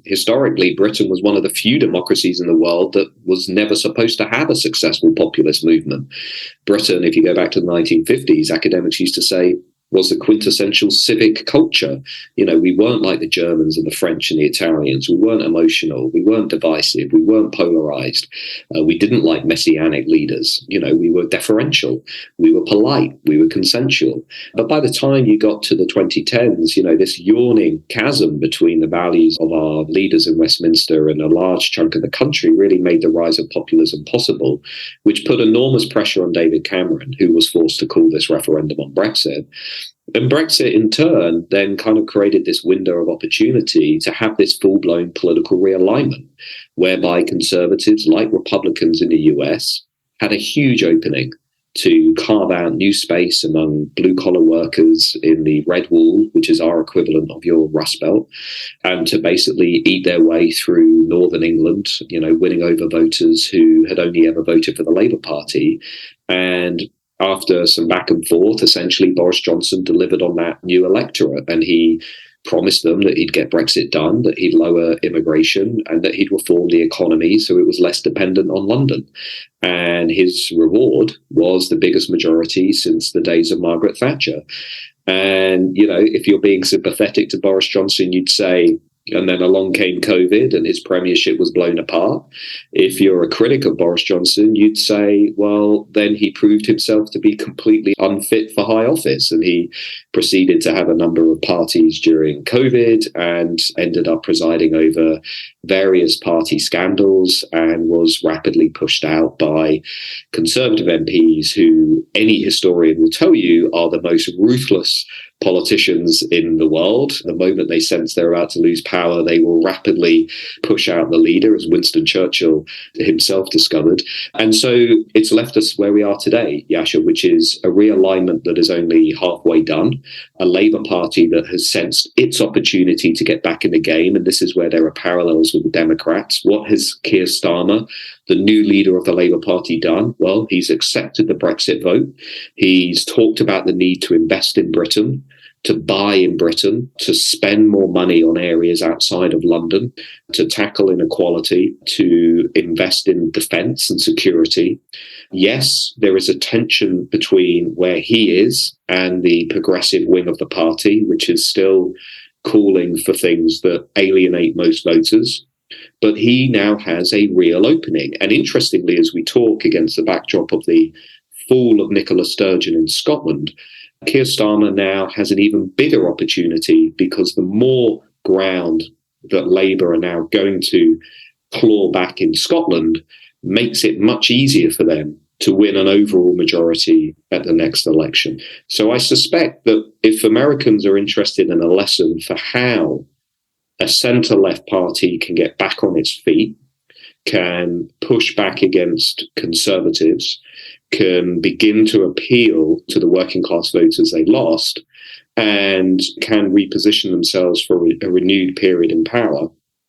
historically, Britain was one of the few democracies in the world that was never supposed to have a successful populist movement. Britain, if you go back to the 1950s, academics used to say, was the quintessential civic culture. We weren't like the Germans and the French and the Italians. We weren't emotional. We weren't divisive. We weren't polarized. We didn't like messianic leaders. We were deferential. We were polite. We were consensual. But by the time you got to the 2010s, this yawning chasm between the values of our leaders in Westminster and a large chunk of the country really made the rise of populism possible, which put enormous pressure on David Cameron, who was forced to call this referendum on Brexit. And Brexit, in turn, then kind of created this window of opportunity to have this full-blown political realignment, whereby conservatives, like Republicans in the US, had a huge opening to carve out new space among blue-collar workers in the Red Wall, which is our equivalent of your Rust Belt, and to basically eat their way through Northern England, winning over voters who had only ever voted for the Labour Party. And after some back and forth, essentially, Boris Johnson delivered on that new electorate, and he promised them that he'd get Brexit done, that he'd lower immigration, and that he'd reform the economy so it was less dependent on London. And his reward was the biggest majority since the days of Margaret Thatcher. And, if you're being sympathetic to Boris Johnson, you'd say, And then along came COVID and his premiership was blown apart. If you're a critic of Boris Johnson, you'd say, well, then he proved himself to be completely unfit for high office. And he proceeded to have a number of parties during COVID and ended up presiding over various party scandals and was rapidly pushed out by Conservative MPs who any historian will tell you are the most ruthless politicians in the world. The moment they sense they're about to lose power, they will rapidly push out the leader, as Winston Churchill himself discovered. And so it's left us where we are today, Yascha, which is a realignment that is only halfway done, a Labour Party that has sensed its opportunity to get back in the game. And this is where there are parallels with the Democrats. What has Keir Starmer, the new leader of the Labour Party, done? Well, he's accepted the Brexit vote. He's talked about the need to invest in Britain, to buy in Britain, to spend more money on areas outside of London, to tackle inequality, to invest in defence and security. Yes, there is a tension between where he is and the progressive wing of the party, which is still calling for things that alienate most voters. But he now has a real opening. And interestingly, as we talk against the backdrop of the fall of Nicola Sturgeon in Scotland, Keir Starmer now has an even bigger opportunity because the more ground that Labour are now going to claw back in Scotland makes it much easier for them to win an overall majority at the next election. So I suspect that if Americans are interested in a lesson for how a centre-left party can get back on its feet, can push back against Conservatives, can begin to appeal to the working class voters they lost, and can reposition themselves for a renewed period in power.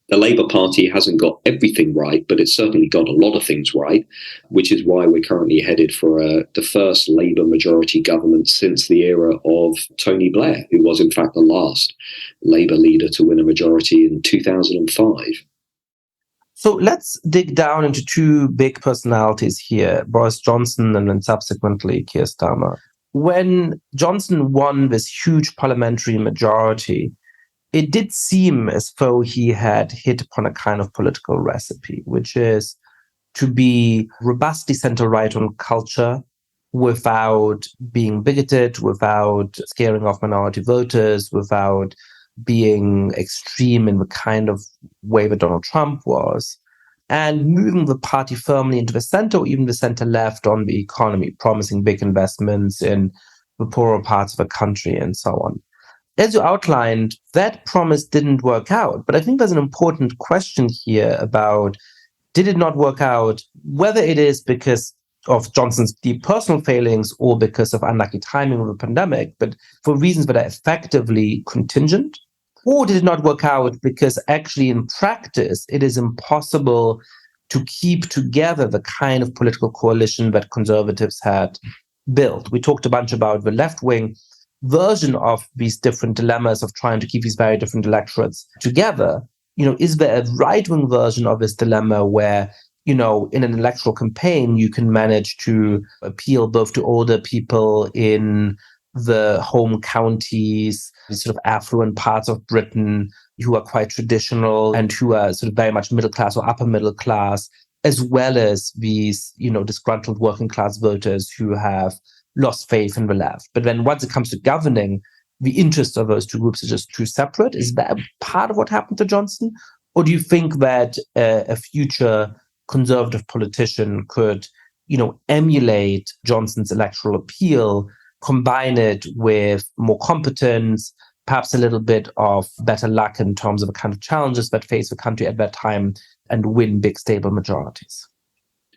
The Labour Party hasn't got everything right, but it's certainly got a lot of things right, which is why we're currently headed for the first Labour majority government since the era of Tony Blair, who was in fact the last Labour leader to win a majority in 2005. So let's dig down into two big personalities here, Boris Johnson and then subsequently Keir Starmer. When Johnson won this huge parliamentary majority, it did seem as though he had hit upon a kind of political recipe, which is to be robustly centre-right on culture without being bigoted, without scaring off minority voters, without being extreme in the kind of way that Donald Trump was, and moving the party firmly into the center or even the center left on the economy, promising big investments in the poorer parts of the country and so on. As you outlined, that promise didn't work out. But I think there's an important question here about, did it not work out, whether it is because of Johnson's deep personal failings or because of unlucky timing of the pandemic, but for reasons that are effectively contingent? Or did it not work out because actually in practice, it is impossible to keep together the kind of political coalition that Conservatives had built? We talked a bunch about the left-wing version of these different dilemmas of trying to keep these very different electorates together. Is there a right-wing version of this dilemma where, in an electoral campaign, you can manage to appeal both to older people in the home counties, the sort of affluent parts of Britain who are quite traditional and who are sort of very much middle class or upper middle class, as well as these, disgruntled working class voters who have lost faith in the left. But then once it comes to governing, the interests of those two groups are just too separate. Is that part of what happened to Johnson? Or do you think that a future Conservative politician could, emulate Johnson's electoral appeal, combine it with more competence, perhaps a little bit of better luck in terms of the kind of challenges that face the country at that time, and win big, stable majorities?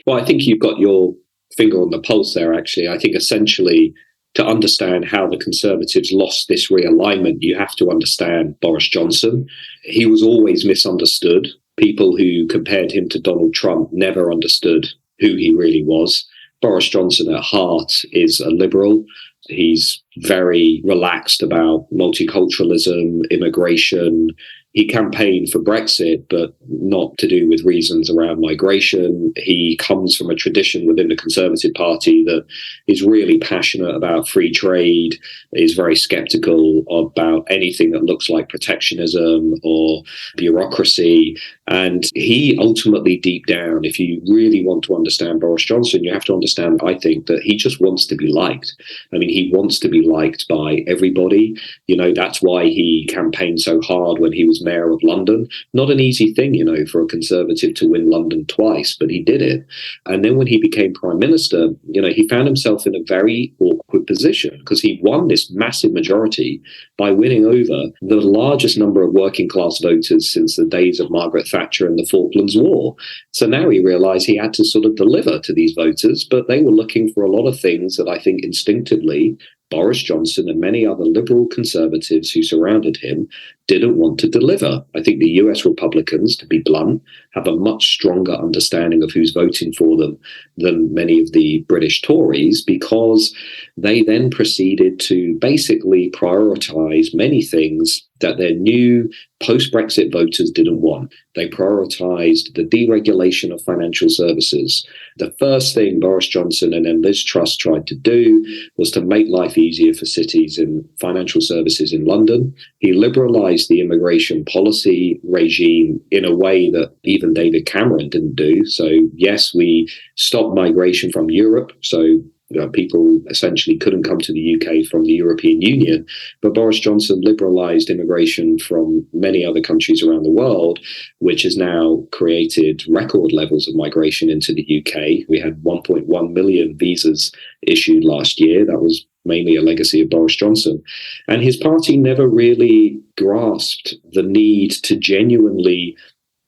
Well, I think you've got your finger on the pulse there, actually. I think essentially to understand how the Conservatives lost this realignment, you have to understand Boris Johnson. He was always misunderstood. People who compared him to Donald Trump never understood who he really was. Boris Johnson at heart is a liberal. He's very relaxed about multiculturalism, immigration. He campaigned for Brexit, but not to do with reasons around migration. He comes from a tradition within the Conservative Party that is really passionate about free trade, is very skeptical about anything that looks like protectionism or bureaucracy. And he ultimately, deep down, if you really want to understand Boris Johnson, you have to understand, I think, that he just wants to be liked. I mean, he wants to be liked by everybody. You know, that's why he campaigned so hard when he was mayor of London. Not an easy thing, you know, for a Conservative to win London twice, but he did it. And then when he became prime minister, you know, he found himself in a very awkward position because he won this massive majority by winning over the largest number of working class voters since the days of Margaret Thatcher and the Falklands War. So now he realized he had to sort of deliver to these voters, but they were looking for a lot of things that I think instinctively Boris Johnson and many other liberal conservatives who surrounded him didn't want to deliver. I think the US Republicans, to be blunt, have a much stronger understanding of who's voting for them than many of the British Tories, because they then proceeded to basically prioritize many things that their new post-Brexit voters didn't want. They prioritized the deregulation of financial services. The first thing Boris Johnson and then Liz Truss tried to do was to make life easier for cities and financial services in London. He liberalized the immigration policy regime in a way that even David Cameron didn't do. So yes, we stopped migration from Europe. So people essentially couldn't come to the UK from the European Union. But Boris Johnson liberalised immigration from many other countries around the world, which has now created record levels of migration into the UK. We had 1.1 million visas issued last year. That was mainly a legacy of Boris Johnson. And his party never really grasped the need to genuinely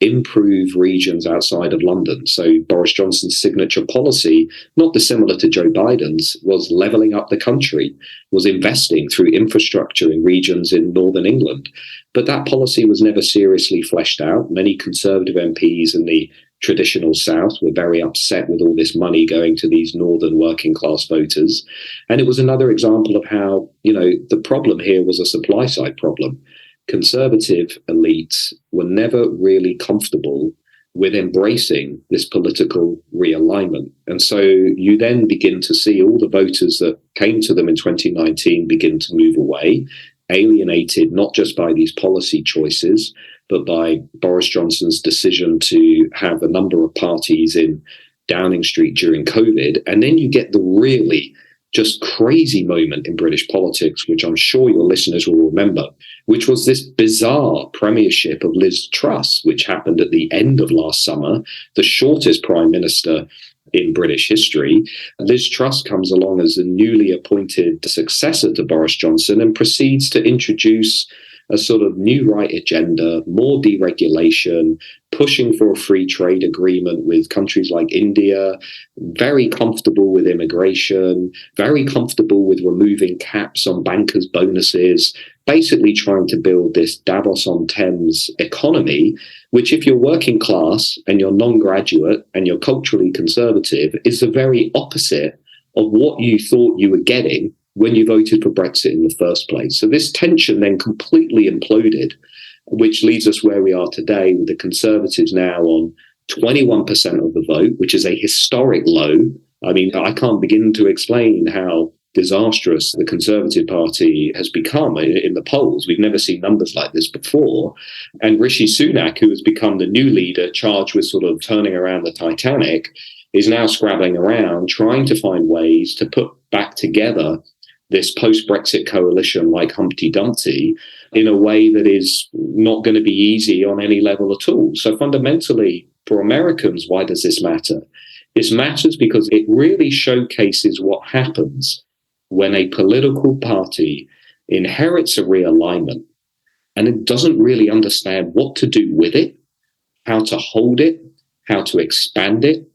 improve regions outside of London. So Boris Johnson's signature policy, not dissimilar to Joe Biden's, was levelling up the country, was investing through infrastructure in regions in northern England. But that policy was never seriously fleshed out. Many Conservative MPs in the traditional South were very upset with all this money going to these northern working class voters. And it was another example of how, you know, the problem here was a supply side problem. Conservative elites were never really comfortable with embracing this political realignment. And so you then begin to see all the voters that came to them in 2019 begin to move away, alienated not just by these policy choices, but by Boris Johnson's decision to have a number of parties in Downing Street during COVID. And then you get the really just crazy moment in British politics, which I'm sure your listeners will remember, which was this bizarre premiership of Liz Truss, which happened at the end of last summer, the shortest prime minister in British history. Liz Truss comes along as a newly appointed successor to Boris Johnson and proceeds to introduce a sort of new right agenda, more deregulation, pushing for a free trade agreement with countries like India, very comfortable with immigration, very comfortable with removing caps on bankers' bonuses, basically trying to build this Davos-on-Thames economy, which if you're working class and you're non-graduate and you're culturally conservative, is the very opposite of what you thought you were getting when you voted for Brexit in the first place. So this tension then completely imploded, which leaves us where we are today with the Conservatives now on 21% of the vote, which is a historic low. I mean, I can't begin to explain how disastrous the Conservative Party has become in the polls. We've never seen numbers like this before. And Rishi Sunak, who has become the new leader charged with sort of turning around the Titanic, is now scrabbling around, trying to find ways to put back together this post-Brexit coalition like Humpty Dumpty in a way that is not going to be easy on any level at all. So fundamentally, for Americans, why does this matter? This matters because it really showcases what happens when a political party inherits a realignment and it doesn't really understand what to do with it, how to hold it, how to expand it,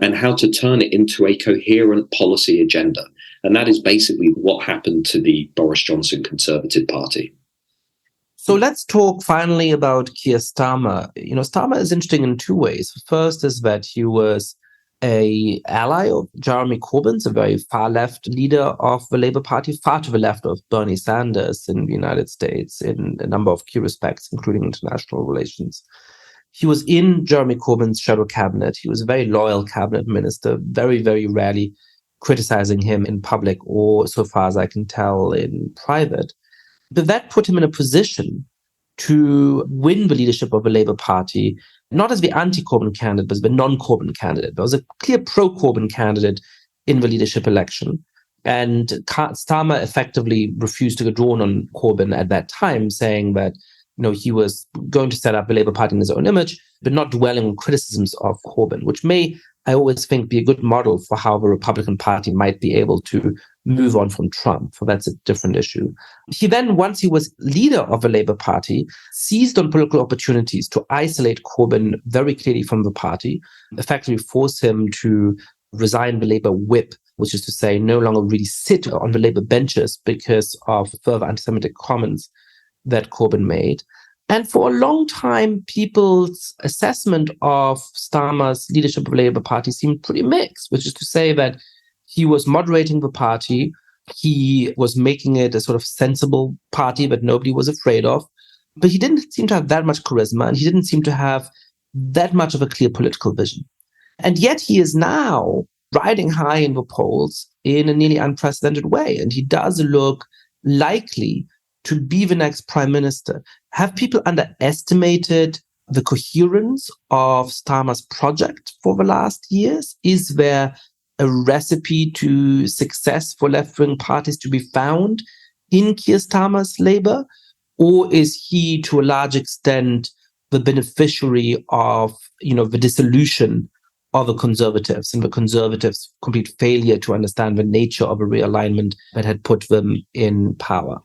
and how to turn it into a coherent policy agenda. And that is basically what happened to the Boris Johnson Conservative Party. So let's talk finally about Keir Starmer. You know, Starmer is interesting in two ways. First is that he was a ally of Jeremy Corbyn's, a very far-left leader of the Labour Party, far to the left of Bernie Sanders in the United States in a number of key respects, including international relations. He was in Jeremy Corbyn's shadow cabinet. He was a very loyal cabinet minister, very, very rarely criticizing him in public or, so far as I can tell, in private. But that put him in a position to win the leadership of the Labour Party, not as the anti-Corbyn candidate, but as the non-Corbyn candidate. There was a clear pro-Corbyn candidate in the leadership election. And Starmer effectively refused to go drawn on Corbyn at that time, saying that he was going to set up the Labour Party in his own image, but not dwelling on criticisms of Corbyn, which may, I always think, be a good model for how the Republican Party might be able to move on from Trump. So that's a different issue. He then, once he was leader of the Labour Party, seized on political opportunities to isolate Corbyn very clearly from the party, effectively force him to resign the Labour whip, which is to say no longer really sit on the Labour benches because of further anti-Semitic comments that Corbyn made. And for a long time, people's assessment of Starmer's leadership of the Labour Party seemed pretty mixed, which is to say that he was moderating the party, he was making it a sort of sensible party that nobody was afraid of, but he didn't seem to have that much charisma, and he didn't seem to have that much of a clear political vision. And yet he is now riding high in the polls in a nearly unprecedented way, and he does look likely to be the next prime minister. Have people underestimated the coherence of Starmer's project for the last years? Is there a recipe to success for left-wing parties to be found in Keir Starmer's Labour? Or is he, to a large extent, the beneficiary of, the dissolution of the Conservatives and the Conservatives' complete failure to understand the nature of a realignment that had put them in power?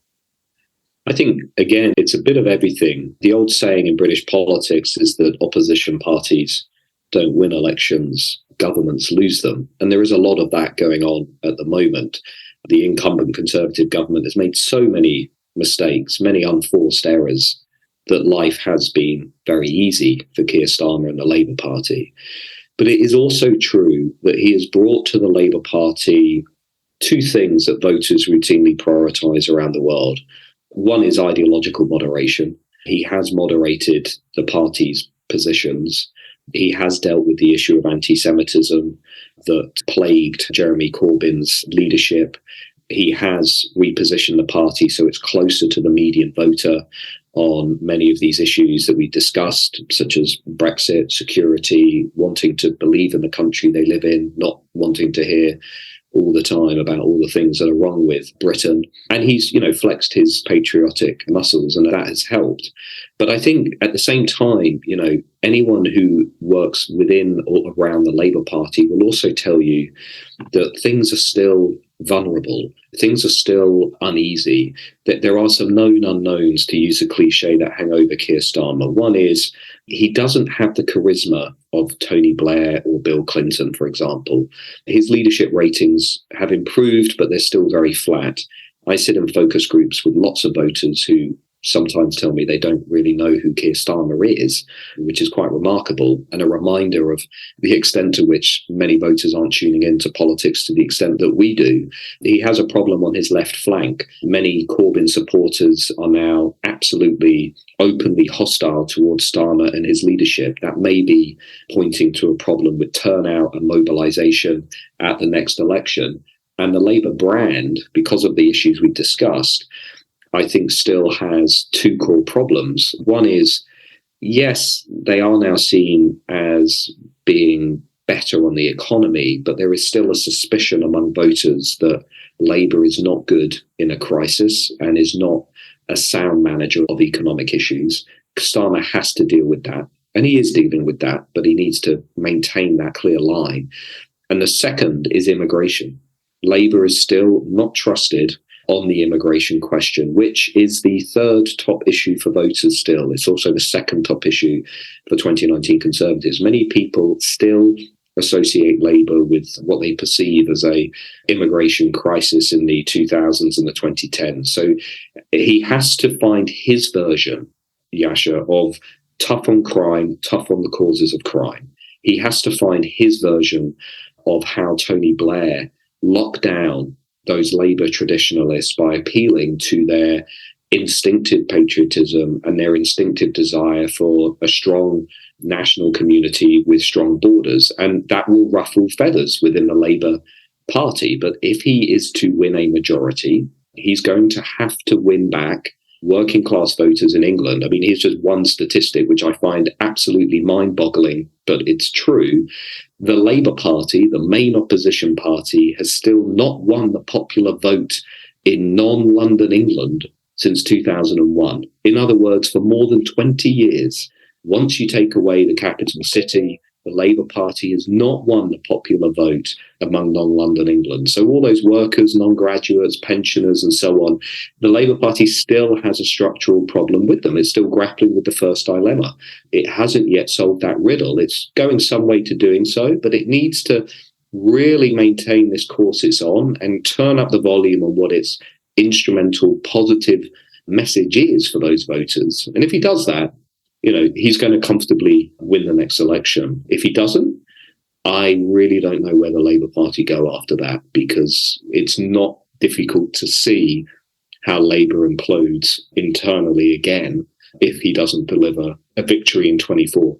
I think, again, it's a bit of everything. The old saying in British politics is that opposition parties don't win elections, governments lose them. And there is a lot of that going on at the moment. The incumbent Conservative government has made so many mistakes, many unforced errors, that life has been very easy for Keir Starmer and the Labour Party. But it is also true that he has brought to the Labour Party two things that voters routinely prioritise around the world. One is ideological moderation. He has moderated the party's positions. He has dealt with the issue of anti-Semitism that plagued Jeremy Corbyn's leadership. He has repositioned the party so it's closer to the median voter on many of these issues that we discussed, such as Brexit, security, wanting to believe in the country they live in, not wanting to hear all the time about all the things that are wrong with Britain. And he's, flexed his patriotic muscles, and that has helped. But I think at the same time, anyone who works within or around the Labour Party will also tell you that things are still vulnerable. Things are still uneasy. That there are some known unknowns, to use a cliche, that hang over Keir Starmer. One is he doesn't have the charisma of Tony Blair or Bill Clinton, for example. His leadership ratings have improved, but they're still very flat. I sit in focus groups with lots of voters who sometimes tell me they don't really know who Keir Starmer is, which is quite remarkable, and a reminder of the extent to which many voters aren't tuning into politics to the extent that we do. He has a problem on his left flank. Many Corbyn supporters are now absolutely openly hostile towards Starmer and his leadership. That may be pointing to a problem with turnout and mobilisation at the next election. And the Labour brand, because of the issues we discussed, I think still has two core problems. One is, yes, they are now seen as being better on the economy, but there is still a suspicion among voters that Labour is not good in a crisis and is not a sound manager of economic issues. Starmer has to deal with that, and he is dealing with that, but he needs to maintain that clear line. And the second is immigration. Labour is still not trusted on the immigration question, which is the third top issue for voters still. It's also the second top issue for 2019 Conservatives. Many people still associate Labour with what they perceive as a immigration crisis in the 2000s and the 2010s. So he has to find his version, Yascha, of tough on crime, tough on the causes of crime. He has to find his version of how Tony Blair locked down those Labour traditionalists by appealing to their instinctive patriotism and their instinctive desire for a strong national community with strong borders. And that will ruffle feathers within the Labour Party. But if he is to win a majority, he's going to have to win back working class voters in England. I mean, here's just one statistic which I find absolutely mind-boggling, but it's true. The Labour Party, the main opposition party, has still not won the popular vote in non-London England since 2001. In other words, for more than 20 years, once you take away the capital city, the Labour Party has not won the popular vote among non-London England. So all those workers, non-graduates, pensioners and so on, the Labour Party still has a structural problem with them. It's still grappling with the first dilemma. It hasn't yet solved that riddle. It's going some way to doing so, but it needs to really maintain this course it's on and turn up the volume on what its instrumental, positive message is for those voters. And if he does that, he's going to comfortably win the next election. If he doesn't, I really don't know where the Labour Party go after that, because it's not difficult to see how Labour implodes internally again if he doesn't deliver a victory in 24.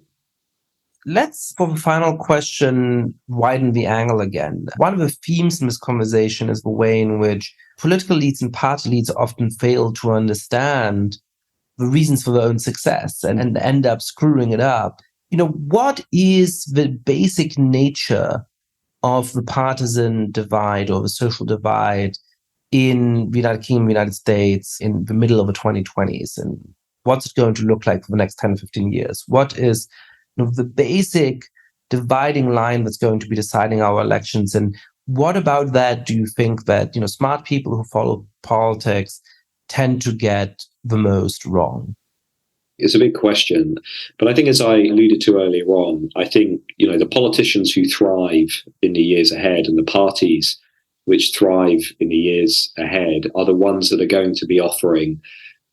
Let's, for the final question, widen the angle again. One of the themes in this conversation is the way in which political elites and party elites often fail to understand the reasons for their own success and end up screwing it up. What is the basic nature of the partisan divide or the social divide in the United Kingdom, the United States, in the middle of the 2020s? And what's it going to look like for the next 10 or 15 years? What is the basic dividing line that's going to be deciding our elections? And what about that do you think that, smart people who follow politics tend to get the most wrong? It's a big question. But I think, as I alluded to earlier on, I think, the politicians who thrive in the years ahead and the parties which thrive in the years ahead are the ones that are going to be offering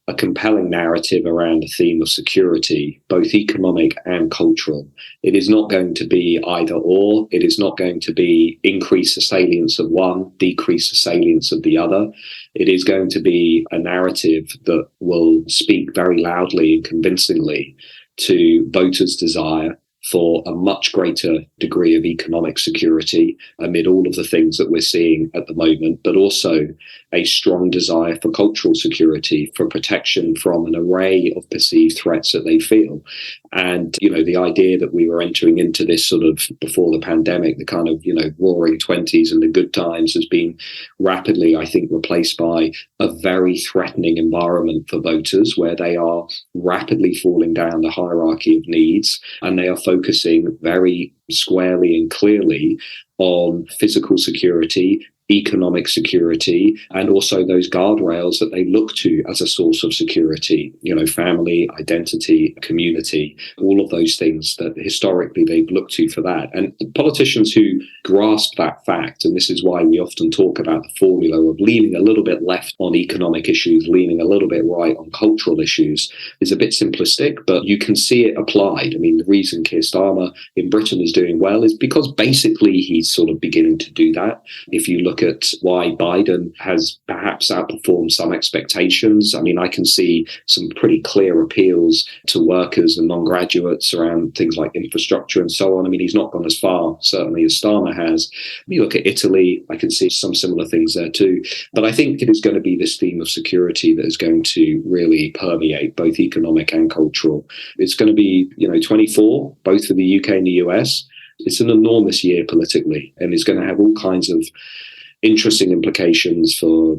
a compelling narrative around the theme of security, both economic and cultural. It is not going to be either or. It is not going to be increase the salience of one, decrease the salience of the other. It is going to be a narrative that will speak very loudly and convincingly to voters' desire for a much greater degree of economic security amid all of the things that we're seeing at the moment, but also a strong desire for cultural security, for protection from an array of perceived threats that they feel. And, the idea that we were entering into this sort of, before the pandemic, the kind of, roaring 20s and the good times has been rapidly, I think, replaced by a very threatening environment for voters, where they are rapidly falling down the hierarchy of needs, and they are focusing very squarely and clearly on physical security, economic security, and also those guardrails that they look to as a source of security, family, identity, community, all of those things that historically they've looked to for that. And politicians who grasp that fact, and this is why we often talk about the formula of leaning a little bit left on economic issues, leaning a little bit right on cultural issues, is a bit simplistic, but you can see it applied. I mean, the reason Keir Starmer in Britain is doing well is because basically he's sort of beginning to do that. If you look at why Biden has perhaps outperformed some expectations, I mean, I can see some pretty clear appeals to workers and non-graduates around things like infrastructure and so on. I mean, he's not gone as far, certainly, as Starmer has. When you look at Italy, I can see some similar things there too. But I think it is going to be this theme of security that is going to really permeate both economic and cultural. It's going to be, 24, both for the UK and the US. It's an enormous year politically, and it's going to have all kinds of interesting implications for,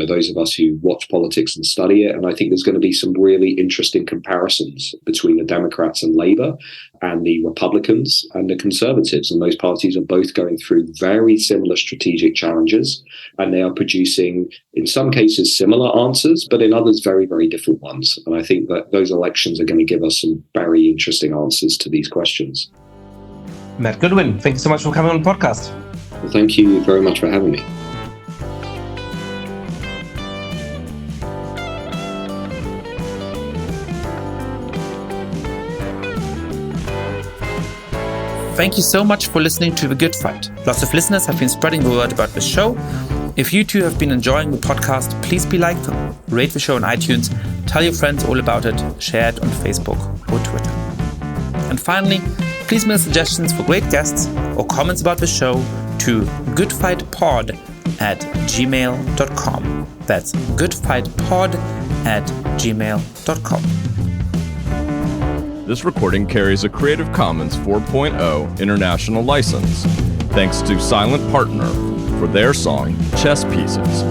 those of us who watch politics and study it. And I think there's going to be some really interesting comparisons between the Democrats and Labour and the Republicans and the Conservatives. And those parties are both going through very similar strategic challenges, and they are producing, in some cases, similar answers, but in others, very, very different ones. And I think that those elections are going to give us some very interesting answers to these questions. Matt Goodwin, thank you so much for coming on the podcast. Well, thank you very much for having me. Thank you so much for listening to The Good Fight. Lots of listeners have been spreading the word about this show. If you too have been enjoying the podcast, please rate the show on iTunes, tell your friends all about it, share it on Facebook or Twitter. And finally, please mail suggestions for great guests or comments about the show to goodfightpod@gmail.com. That's goodfightpod@gmail.com. This recording carries a Creative Commons 4.0 international license. Thanks to Silent Partner for their song, Chess Pieces.